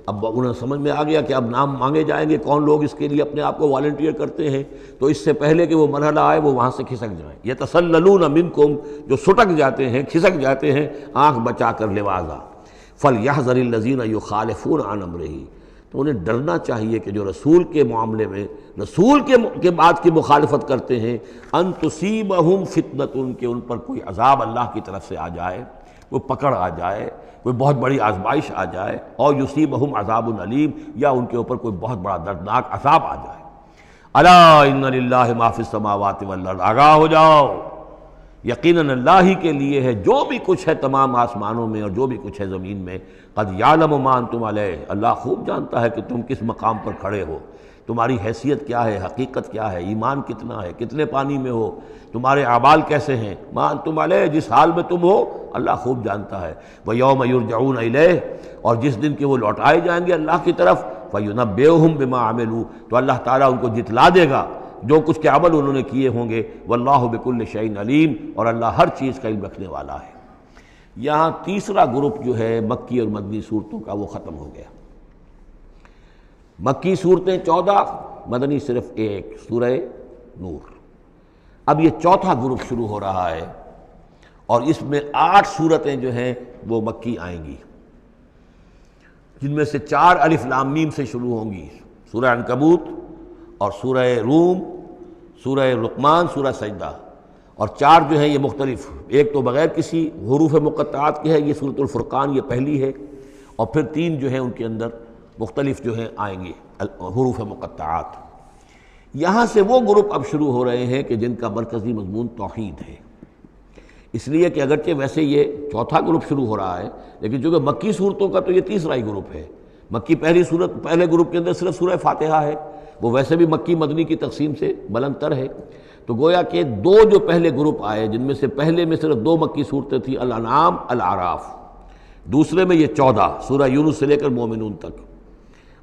اب انہیں سمجھ میں آ گیا کہ اب نام مانگے جائیں گے، کون لوگ اس کے لیے اپنے آپ کو والنٹیئر کرتے ہیں، تو اس سے پہلے کہ وہ مرحلہ آئے وہ وہاں سے کھسک جائیں۔ یتسللون منکم، جو سٹک جاتے ہیں، کھسک جاتے ہیں آنکھ بچا کر لواذا۔ فلیحذر الذین یخالفون عن امرہ، تو انہیں ڈرنا چاہیے کہ جو رسول کے معاملے میں، رسول کے بات کی مخالفت کرتے ہیں، ان تصیبہم فتنۃ، کہ ان پر کوئی عذاب اللہ کی طرف سے آ جائے، کوئی پکڑ آ جائے، کوئی بہت بڑی آزمائش آ جائے، اور یصیبہم عذاب علیم، یا ان کے اوپر کوئی بہت بڑا دردناک عذاب آ جائے۔ الا ان للہ ما فی السماوات والارض، آگاہ ہو جاؤ، یقیناً اللہ ہی کے لیے ہے جو بھی کچھ ہے تمام آسمانوں میں اور جو بھی کچھ ہے زمین میں۔ قد یعلم ما انتم علیہ، اللہ خوب جانتا ہے کہ تم کس مقام پر کھڑے ہو، تمہاری حیثیت کیا ہے، حقیقت کیا ہے، ایمان کتنا ہے، کتنے پانی میں ہو، تمہارے اعمال کیسے ہیں، ما انتم علیہ، جس حال میں تم ہو اللہ خوب جانتا ہے۔ وَيَوْمَ يُرْجَعُونَ إِلَيْهِ، اور جس دن کہ وہ لوٹائے جائیں گے اللہ کی طرف، فَيُنَبِّئُهُم بِمَا عَمِلُوا، تو اللہ تعالیٰ ان کو جتلا دے گا جو کچھ کے عمل انہوں نے کیے ہوں گے۔ واللہ بکل شیء علیم، اور اللہ ہر چیز کا علم رکھنے والا ہے۔ یہاں تیسرا گروپ جو ہے مکی اور مدنی صورتوں کا وہ ختم ہو گیا۔ مکی صورتیں 14، مدنی صرف ایک، سورہ نور۔ اب یہ چوتھا گروپ شروع ہو رہا ہے، اور اس میں 8 صورتیں جو ہیں وہ مکی آئیں گی، جن میں سے 4 الف لام میم سے شروع ہوں گی، سورہ عنکبوت اور سورہ روم، سورہ لقمان، سورہ سجدہ، اور 4 جو ہیں یہ مختلف، ایک تو بغیر کسی حروف مقطعات کے ہے، یہ سورۃ الفرقان، یہ پہلی ہے، اور پھر 3 جو ہیں ان کے اندر مختلف جو ہیں آئیں گے حروف مقطعات۔ یہاں سے وہ گروپ اب شروع ہو رہے ہیں کہ جن کا مرکزی مضمون توحید ہے، اس لیے کہ اگرچہ ویسے یہ چوتھا گروپ شروع ہو رہا ہے، لیکن چونکہ مکی صورتوں کا تو یہ تیسرا ہی گروپ ہے۔ مکی پہلی صورت، پہلے گروپ کے اندر صرف سورہ فاتحہ ہے، وہ ویسے بھی مکی مدنی کی تقسیم سے بلند تر ہے، تو گویا کہ 2 جو پہلے گروپ آئے، جن میں سے پہلے میں صرف 2 مکی صورتیں تھیں، الانعام، الاعراف، دوسرے میں یہ 14 سورہ یونس سے لے کر مومنون تک،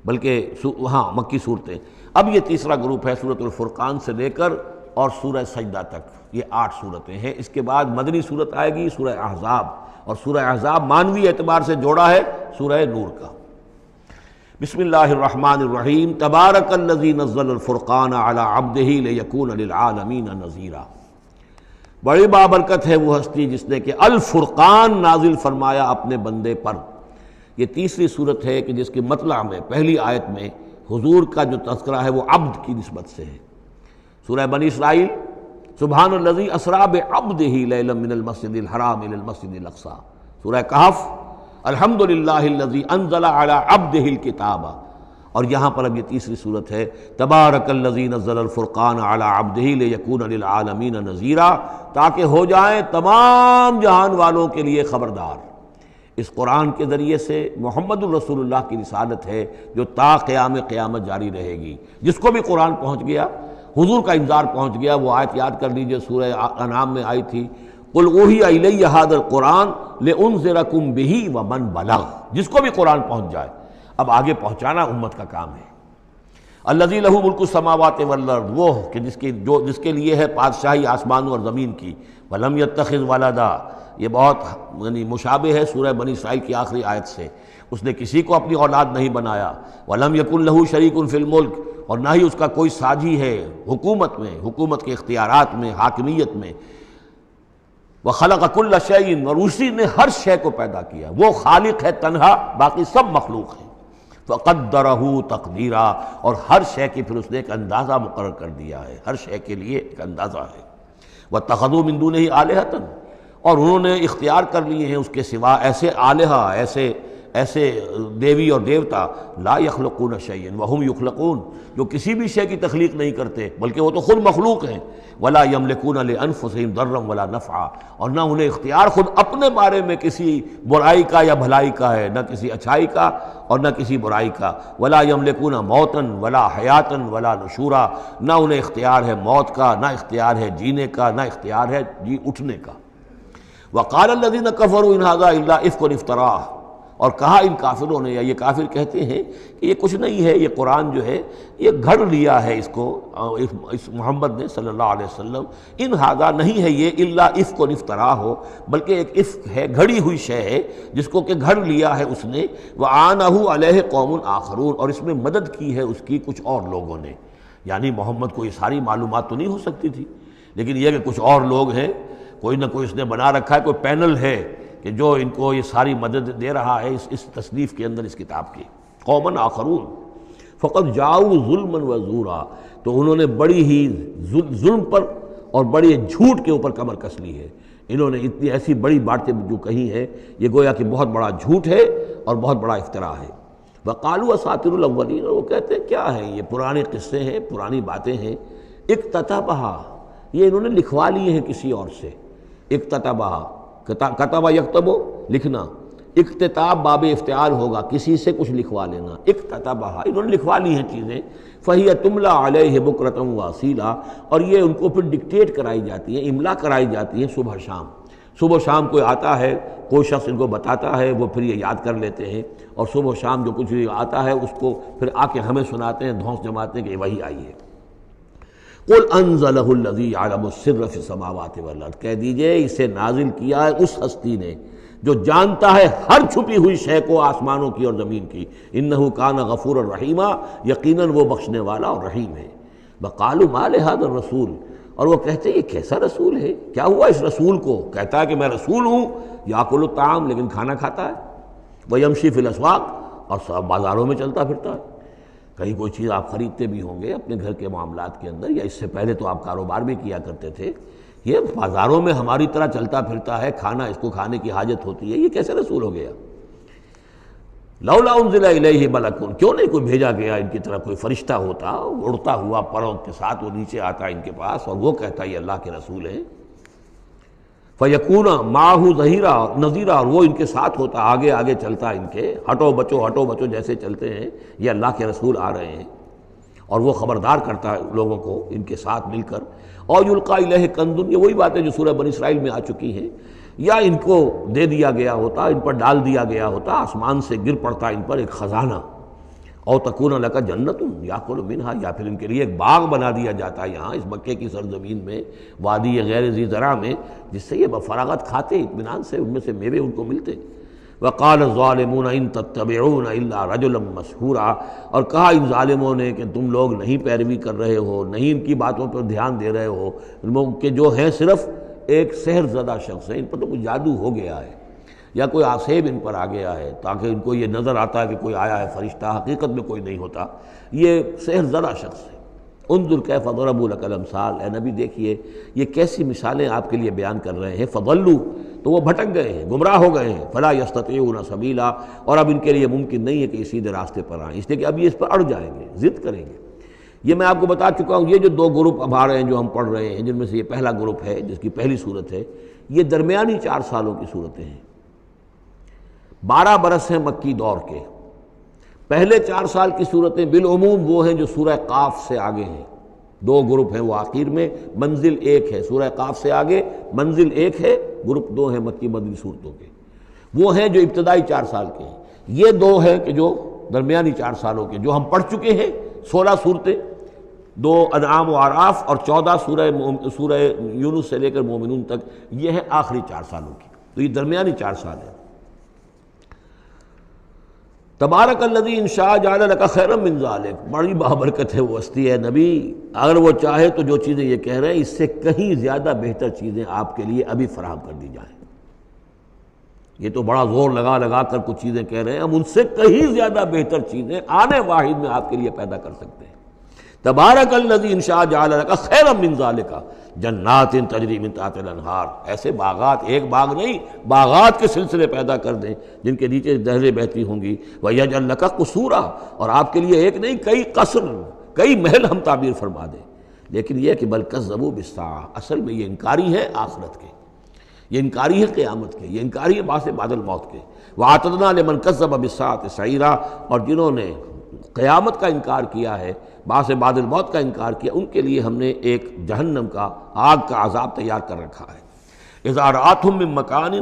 بلکہ ہاں مکی صورتیں۔ اب یہ تیسرا گروپ ہے سورۃ الفرقان سے لے کر اور سورہ سجدہ تک، یہ 8 صورتیں ہیں۔ اس کے بعد مدنی صورت آئے گی سورہ احزاب، اور سورہ احزاب مانوی اعتبار سے جوڑا ہے سورہ نور کا۔ بسم اللہ الرحمن الرحیم، تبارک الذی نزل الفرقان علی عبدہ لیکون للعالمین نذیرا۔ بڑی بابرکت ہے وہ ہستی جس نے کہ الفرقان نازل فرمایا اپنے بندے پر۔ یہ تیسری صورت ہے کہ جس کے مطلع میں پہلی آیت میں حضور کا جو تذکرہ ہے وہ عبد کی نسبت سے ہے۔ سورہ بنی اسرائیل، سبحان الذی اسریٰ بعبدہ لیلا من المسجد الحرام الی المسجد الاقصی۔ سورہ کہف، الحمدللہ الذی انزل علی عبدہ الکتاب، اور یہاں پر اب یہ تیسری صورت ہے، تبارک الذی نزل الفرقان علی عبدہ لیکون للعالمین نذیرا، تاکہ ہو جائیں تمام جہان والوں کے لیے خبردار۔ اس قرآن کے ذریعے سے محمد الرسول اللہ کی رسالت ہے جو تا قیام قیامت جاری رہے گی۔ جس کو بھی قرآن پہنچ گیا، حضور کا انذار پہنچ گیا، وہ آیت یاد کر لیجئے سورہ انعام میں آئی تھی، قل اوحی الی ھذا القرآن لانذرکم بہ ومن بلغ، جس کو بھی قرآن پہنچ جائے، اب آگے پہنچانا امت کا کام ہے۔ الذی لہ ملک السماوات والارض، وہ کہ جس کے لیے ہے بادشاہی آسمانوں اور زمین کی، ولم یتخذ ولدا، یہ بہت مشابہ ہے سورہ بنی اسرائیل کی آخری آیت سے، اس نے کسی کو اپنی اولاد نہیں بنایا، ولم یکن لہ شریک فی الملک، اور نہ ہی اس کا کوئی ساجی ہے حکومت میں، حکومت کے اختیارات میں، حاکمیت میں، وخلق کل شیء، اور اسی نے ہر شے کو پیدا کیا، وہ خالق ہے تنہا، باقی سب مخلوق ہیں، فقدرہ تقدیرا، اور ہر شے کی پھر اس نے ایک اندازہ مقرر کر دیا ہے، ہر شے کے لیے ایک اندازہ ہے۔ واتخذوا من دونہ آلہۃ، اور انہوں نے اختیار کر لیے ہیں اس کے سوا ایسے آلہہ، ایسے ایسے دیوی اور دیوتا لا یخلقون شیئا وہم یخلقون، جو کسی بھی شے کی تخلیق نہیں کرتے بلکہ وہ تو خود مخلوق ہیں، ولا یملکون لانفسہم ضرا ولا نفعا، اور نہ انہیں اختیار خود اپنے بارے میں کسی برائی کا یا بھلائی کا ہے، نہ کسی اچھائی کا اور نہ کسی برائی کا، ولا یملکون موتا ولا حیاتا ولا نشورا، نہ انہیں اختیار ہے موت کا، نہ اختیار ہے جینے کا، نہ اختیار ہے جی اٹھنے کا۔ وقال الذین کفروا ان ھذا الا افک افتراہ، اور کہا ان کافروں نے، یا یہ کافر کہتے ہیں کہ یہ کچھ نہیں ہے، یہ قرآن جو ہے یہ گھڑ لیا ہے، اس کو اس محمد نے صلی اللہ علیہ وسلم، ان ھذا نہیں ہے یہ الا افک افتراہ ہو، بلکہ ایک افک ہے، گھڑی ہوئی شے ہے جس کو کہ گھڑ لیا ہے اس نے، وعانہ علیہ قوم آخرون، اور اس میں مدد کی ہے اس کی کچھ اور لوگوں نے۔ یعنی محمد کو یہ ساری معلومات تو نہیں ہو سکتی تھی، لیکن یہ کہ کچھ اور لوگ ہیں، کوئی نہ کوئی اس نے بنا رکھا ہے، کوئی پینل ہے کہ جو ان کو یہ ساری مدد دے رہا ہے اس تصنیف کے اندر، اس کتاب کی۔ قومن آخرون فقط جاؤ ظلما و زورا، تو انہوں نے بڑی ہی ظلم پر اور بڑی جھوٹ کے اوپر کمر کس لی ہے، انہوں نے اتنی ایسی بڑی باتیں جو کہی ہیں، یہ گویا کہ بہت بڑا جھوٹ ہے اور بہت بڑا افتراء ہے۔ وقالوا اساطیر الاولین، اور وہ کہتے ہیں کیا ہے یہ پرانے قصے ہیں، پرانی باتیں ہیں، اکتتبھا، یہ انہوں نے لکھوا لیے ہیں کسی اور سے۔ اکتتبھا، کتب یکتب لکھنا، اکتتاب باب افتعال ہوگا، کسی سے کچھ لکھوا لینا، اکتتبھا، انہوں نے لکھوا لی ہیں چیزیں، فہی تملا علیہ بکرۃ واصیلا، اور یہ ان کو پھر ڈکٹیٹ کرائی جاتی ہیں، املا کرائی جاتی ہیں صبح شام۔ صبح شام کوئی آتا ہے، کوئی شخص ان کو بتاتا ہے، وہ پھر یہ یاد کر لیتے ہیں، اور صبح شام جو کچھ آتا ہے اس کو پھر آ کے ہمیں سناتے ہیں، دھونس جماتے ہیں کہ وہی آئی ہے۔ قل انزلہ الذی یعلم السر فی السماوات والارض، کہہ دیجئے اسے نازل کیا ہے اس ہستی نے جو جانتا ہے ہر چھپی ہوئی شے کو آسمانوں کی اور زمین کی، انہ کان غفورا رحیما، یقیناً وہ بخشنے والا اور رحیم ہے۔ وقالوا ما لہذا الرسول، اور وہ کہتے ہیں یہ کیسا رسول ہے، کیا ہوا اس رسول کو، کہتا ہے کہ میں رسول ہوں، یاکل الطعام، لیکن کھانا کھاتا ہے، ویمشی فی الاسواق، اور بازاروں میں چلتا پھرتا ہے۔ کہیں کوئی چیز آپ خریدتے بھی ہوں گے اپنے گھر کے معاملات کے اندر، یا اس سے پہلے تو آپ کاروبار بھی کیا کرتے تھے، یہ بازاروں میں ہماری طرح چلتا پھرتا ہے، کھانا اس کو کھانے کی حاجت ہوتی ہے، یہ کیسے رسول ہو گیا؟ لولا انزل الیہ ملک، کیوں نہیں کوئی بھیجا گیا ان کی طرف کوئی فرشتہ ہوتا، اڑتا ہوا پروں کے ساتھ وہ نیچے آتا ان کے پاس اور وہ کہتا یہ اللہ کے رسول ہیں۔ فیکون معہ ظہیرا نذیرا، اور وہ ان کے ساتھ ہوتا، آگے آگے چلتا ان کے، ہٹو بچو جیسے چلتے ہیں، یہ اللہ کے رسول آ رہے ہیں، اور وہ خبردار کرتا ہے لوگوں کو ان کے ساتھ مل کر۔ اور یلقا الیہ کنز، یہ وہی باتیں جو سورہ بنی اسرائیل میں آ چکی ہیں، یا ان کو دے دیا گیا ہوتا، ان پر ڈال دیا گیا ہوتا، آسمان سے گر پڑتا ان پر ایک خزانہ، او تکون لک جنت یاکل منہا، یا پھر ان کے لیے ایک باغ بنا دیا جاتا ہے یہاں اس مکے کی سرزمین میں، وادی غیر ذی زرع میں، جس سے یہ بفراغت کھاتے اطمینان سے، ان میں سے میوے ان کو ملتے۔ وقال الظالمون ان تتبعون الا رجلا مسحورا، اور کہا ان ظالموں نے کہ تم لوگ نہیں پیروی کر رہے ہو، نہیں ان کی باتوں پر دھیان دے رہے ہو، ان لوگ کہ جو ہیں صرف ایک سحر زدہ شخص ہے، ان پر تو کچھ جادو ہو گیا ہے، یا کوئی آسیب ان پر آ گیا ہے، تاکہ ان کو یہ نظر آتا ہے کہ کوئی آیا ہے فرشتہ، حقیقت میں کوئی نہیں ہوتا، یہ سحر زدہ شخص ہے۔ انظر کیف ضربوا لک الامثال، اے نبی دیکھیے یہ کیسی مثالیں آپ کے لیے بیان کر رہے ہیں، فضلوا، تو وہ بھٹک گئے ہیں، گمراہ ہو گئے ہیں، فلا یستطیعون سبیلا، اور اب ان کے لیے ممکن نہیں ہے کہ سیدھے راستے پر آئیں، اس لیے کہ اب یہ اس پر اڑ جائیں گے، ضد کریں گے۔ یہ میں آپ کو بتا چکا ہوں، یہ جو دو گروپ اب آ رہے ہیں جو ہم پڑھ رہے ہیں، جن میں سے یہ پہلا گروپ ہے جس کی پہلی صورت ہے، یہ درمیانی 4 سالوں کی صورتیں ہیں، 12 برس ہیں مکی دور کے۔ پہلے 4 سال کی صورتیں بالعموم وہ ہیں جو سورہ قاف سے آگے ہیں، 2 گروپ ہیں وہ آخر میں، منزل 1 ہے، سورہ قاف سے آگے منزل 1 ہے، گروپ 2 ہیں مکی مدنی صورتوں کے، وہ ہیں جو ابتدائی 4 سال کے ہیں۔ یہ 2 ہیں کہ جو درمیانی 4 سالوں کے، جو ہم پڑھ چکے ہیں 16 صورتیں، 2 انعام و اعراف اور 14 سورہ یونس سے لے کر مومنون تک، یہ ہے آخری 4 سالوں کی، تو یہ درمیانی 4 سال ہیں۔ تبارک الذی ان شاء جعل لک خیرا من ذلک، بڑی بابرکت ہے وہ ہستی ہے نبی، اگر وہ چاہے تو جو چیزیں یہ کہہ رہے ہیں اس سے کہیں زیادہ بہتر چیزیں آپ کے لیے ابھی فراہم کر دی جائیں۔ یہ تو بڑا زور لگا لگا کر کچھ چیزیں کہہ رہے ہیں، ہم ان سے کہیں زیادہ بہتر چیزیں آنے واحد میں آپ کے لیے پیدا کر سکتے ہیں۔ تبارک الذی ان شاء جعل لک خیرا من ذلک جنات تجری من تحتها الانہار، ایسے باغات، ایک باغ نہیں، باغات کے سلسلے پیدا کر دیں جن کے نیچے نہریں بہتی ہوں گی، ویجعل لک قصورا، اور آپ کے لیے ایک نہیں کئی قصر، کئی محل ہم تعمیر فرما دیں۔ لیکن یہ کہ بل کذبوا بالساعہ، اصل میں یہ انکاری ہے آخرت کے، یہ انکاری ہے قیامت کے، یہ انکاری ہے بعث بعد الموت کے۔ وَأَعْتَدْنَا لِمَنْ كَذَّبَ بِالسَّاعَةِ سَعِيرًا، اور جنہوں نے قیامت کا انکار کیا ہے، بعث بعد الموت کا انکار کیا، ان کے لیے ہم نے ایک جہنم کا، آگ کا عذاب تیار کر رکھا ہے۔ اذا رأتهم من مکان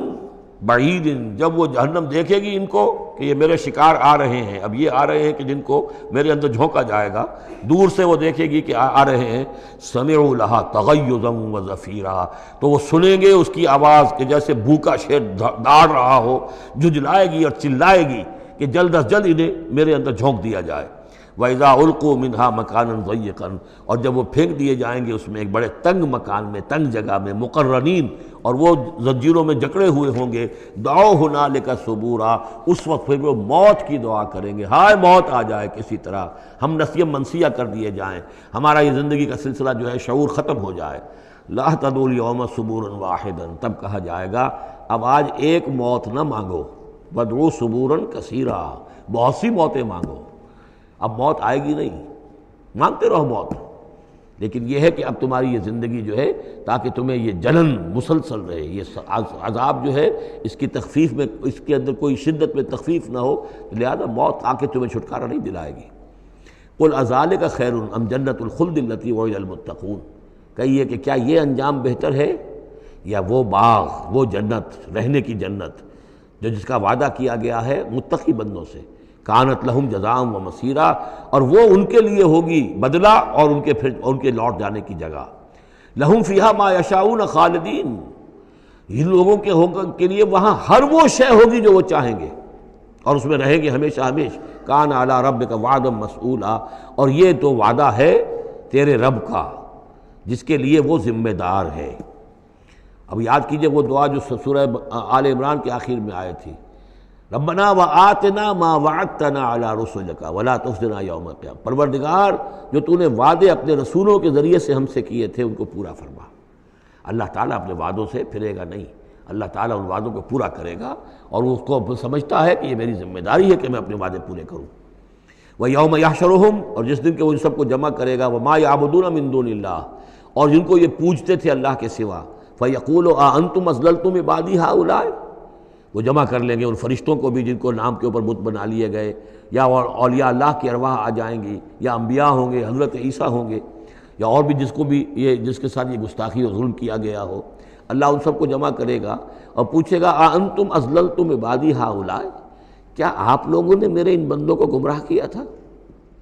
بعید، جب وہ جہنم دیکھے گی ان کو کہ یہ میرے شکار آ رہے ہیں، اب یہ آ رہے ہیں کہ جن کو میرے اندر جھونکا جائے گا، دور سے وہ دیکھے گی کہ آ رہے ہیں، سمعوا لها تغیظا وزفیرا، تو وہ سنیں گے اس کی آواز کہ جیسے بھوکا شیر داڑ رہا ہو، جھجلائے گی اور چلائے گی کہ جلد از جلد انہیں میرے اندر جھونک دیا جائے۔ وَإِذَا أُلْقُوا مِنْهَا مَكَانًا ضَيِّقًا، اور جب وہ پھینک دیے جائیں گے اس میں ایک بڑے تنگ مکان میں، تنگ جگہ میں، مقرنین، اور وہ زنجیروں میں جکڑے ہوئے ہوں گے، دعوا هُنَالِكَ ثُبُورًا، اس وقت پھر وہ موت کی دعا کریں گے، ہائے موت آ جائے کسی طرح، ہم نسیہ منسیہ کر دیے جائیں، ہمارا یہ زندگی کا سلسلہ جو ہے شعور ختم ہو جائے۔ لَا تَدْعُوا الْيَوْمَ ثُبُورًا وَاحِدًا، تب کہا جائے گا اب آج ایک موت نہ مانگو، وَادْعُوا ثُبُورًا كَثِيرًا، بہت سی موتیں مانگو۔ اب موت آئے گی نہیں، مانگتے رہو موت، لیکن یہ ہے کہ اب تمہاری یہ زندگی جو ہے تاکہ تمہیں یہ جلن مسلسل رہے، یہ عذاب جو ہے اس کی تخفیف میں، اس کے اندر کوئی شدت میں تخفیف نہ ہو، لہذا موت آ کے تمہیں چھٹکارا نہیں دلائے گی۔ قل اذالک خیر ام جنت الخلد التی وعد المتقون، کہیے کہ کیا یہ انجام بہتر ہے یا وہ باغ، وہ جنت، رہنے کی جنت جو جس کا وعدہ کیا گیا ہے متقی بندوں سے، کانت لہم جزاء و مصیرا، اور وہ ان کے لیے ہوگی بدلہ اور ان کے لوٹ جانے کی جگہ۔ لہم فیہا ما یشاؤون خالدین، ان لوگوں کے لیے وہاں ہر وہ شے ہوگی جو وہ چاہیں گے اور اس میں رہیں گے ہمیشہ ہمیشہ۔ کان علی ربک وعدا مسئولا، اور یہ تو وعدہ ہے تیرے رب کا جس کے لیے وہ ذمہ دار ہے۔ اب یاد کیجئے وہ دعا جو سورہ آل عمران کے آخر میں آئی تھی، ربنا وآتنا ما وعدتنا علی رسلک ولا تخزنا یوم القیامہ، پروردگار جو تو نے وعدے اپنے رسولوں کے ذریعے سے ہم سے کیے تھے ان کو پورا فرما۔ اللہ تعالیٰ اپنے وعدوں سے پھرے گا نہیں، اللہ تعالیٰ ان وعدوں کو پورا کرے گا، اور وہ اس کو سمجھتا ہے کہ یہ میری ذمہ داری ہے کہ میں اپنے وعدے پورے کروں۔ وَيَوْمَ يَحْشُرُهُمْ، اور جس دن کہ وہ ان سب کو جمع کرے گا، وَمَا يَعْبُدُونَ مِن دُونِ اللَّهِ، اور جن کو یہ پوجتے تھے اللہ کے سوا، فَيَقُولُ أَأَنْتُمْ أَضْلَلْتُمْ عِبَادِي هَؤُلَاءِ، وہ جمع کر لیں گے ان فرشتوں کو بھی جن کو نام کے اوپر بت بنا لیے گئے، یا اولیاء اللہ کی ارواح آ جائیں گی، یا انبیاء ہوں گے، حضرت عیسیٰ ہوں گے، یا اور بھی جس کو بھی جس کے ساتھ یہ گستاخی اور ظلم کیا گیا ہو، اللہ ان سب کو جمع کرے گا اور پوچھے گا أَأَنْتُمْ أَضْلَلْتُمْ عِبَادِي هَؤُلَاءِ، کیا آپ لوگوں نے میرے ان بندوں کو گمراہ کیا تھا؟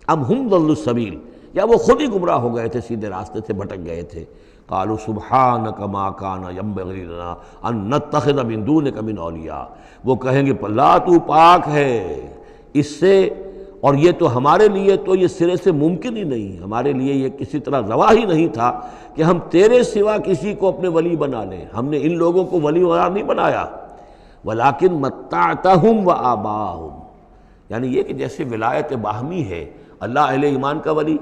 ام ہم ضلوا السبیل، یا وہ خود ہی گمراہ ہو گئے تھے، سیدھے راستے سے بھٹک گئے تھے۔ قالوا سبحانک ما کان ینبغی لنا ان نتخذ من دونک من اولیاء، وہ کہیں گے اللہ تو پاک ہے اس سے، اور یہ تو ہمارے لیے تو یہ سرے سے ممکن ہی نہیں، ہمارے لیے یہ کسی طرح روا ہی نہیں تھا کہ ہم تیرے سوا کسی کو اپنے ولی بنا لیں، ہم نے ان لوگوں کو ولی قرار نہیں بنایا۔ ولیکن متعتہم وآباءہم، یعنی یہ کہ جیسے ولایت باہمی ہے، اللہ اہل ایمان کا ولی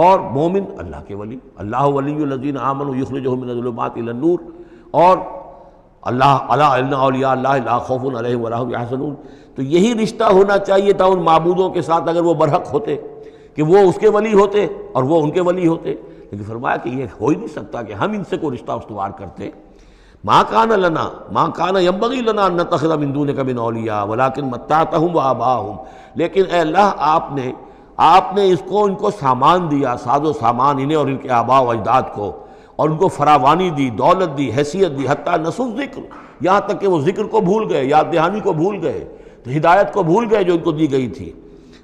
اور مومن اللہ کے ولی، اللہ ولی الذین آمنوا یخرجہم من الظلمات الی النور، اور اللہ الا ان اولیاء اللہ لا خوف علیہم ولا ہم یحزنون، تو یہی رشتہ ہونا چاہیے تھا ان معبودوں کے ساتھ اگر وہ برحق ہوتے، کہ وہ اس کے ولی ہوتے اور وہ ان کے ولی ہوتے، لیکن فرمایا کہ یہ ہو ہی نہیں سکتا کہ ہم ان سے کوئی رشتہ استوار کرتے۔ ما کان لنا ما کان ینبغی لنا ان نتخذ من دونک من اولیاء ولکن متعتہم وآباءہم، لیکن اے اللہ آپ نے ان کو سامان دیا، ساز و سامان انہیں اور ان کے آباء و اجداد کو، اور ان کو فراوانی دی، دولت دی، حیثیت دی، حتیٰ نسوا الذکر، یہاں تک کہ وہ ذکر کو بھول گئے، یاد دہانی کو بھول گئے، تو ہدایت کو بھول گئے جو ان کو دی گئی تھی۔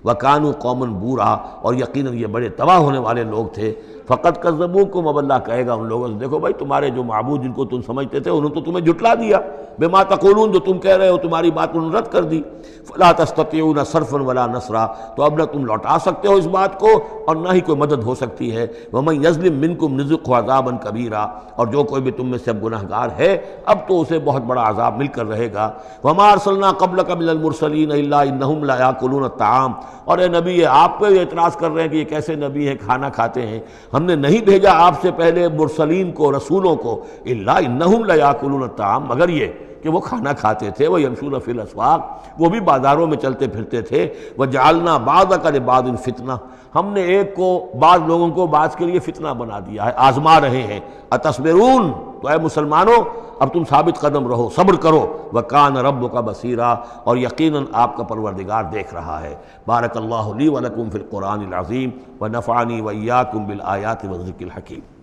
وَكَانُوا قَوْمًا بُورًا، اور یقیناً یہ بڑے تباہ ہونے والے لوگ تھے۔ فقط کذبوکم، اب اللہ کہے گا ان لوگوں سے دیکھو بھائی تمہارے جو معبود جن کو تم سمجھتے تھے انہوں نے تو تمہیں جھٹلا دیا، بما تقولون، جو تم کہہ رہے ہو تمہاری بات انہوں نے رد کر دی، فلا تستطيعون صرفا ولا نصرا، تو اب نہ تم لوٹا سکتے ہو اس بات کو اور نہ ہی کوئی مدد ہو سکتی ہے، ومن یظلم منکم نذقہ عذابا کبیرا، اور جو کوئی بھی تم میں سے اب گناہگار ہے اب تو اسے بہت بڑا عذاب مل کر رہے گا۔ وما ارسلنا قبلک من المرسلین الا انہم لا یاکلون الطعام، اور اے نبی یہ آپ پہ اعتراض کر رہے ہیں کہ یہ کیسے نبی ہے کھانا کھاتے ہیں، ہم نے نہیں بھیجا آپ سے پہلے مرسلین کو، رسولوں کو، الا انہم لا یاکلون الطعام، مگر یہ کہ وہ کھانا کھاتے تھے، وہ یمشون فی الاسواق، وہ بھی بازاروں میں چلتے پھرتے تھے، وجعلنا بعضک لبعض فتنہ، ہم نے ایک کو بعض لوگوں کو بعض کے لیے فتنہ بنا دیا ہے، آزما رہے ہیں، اتصبرون، تو اے مسلمانوں اب تم ثابت قدم رہو، صبر کرو، وکان ربک بصیرا، اور یقیناً آپ کا پروردگار دیکھ رہا ہے۔ بارک اللہ لی ولکم فی القرآن العظیم ونفعنی وإیاکم بالآیات والذکر الحکیم۔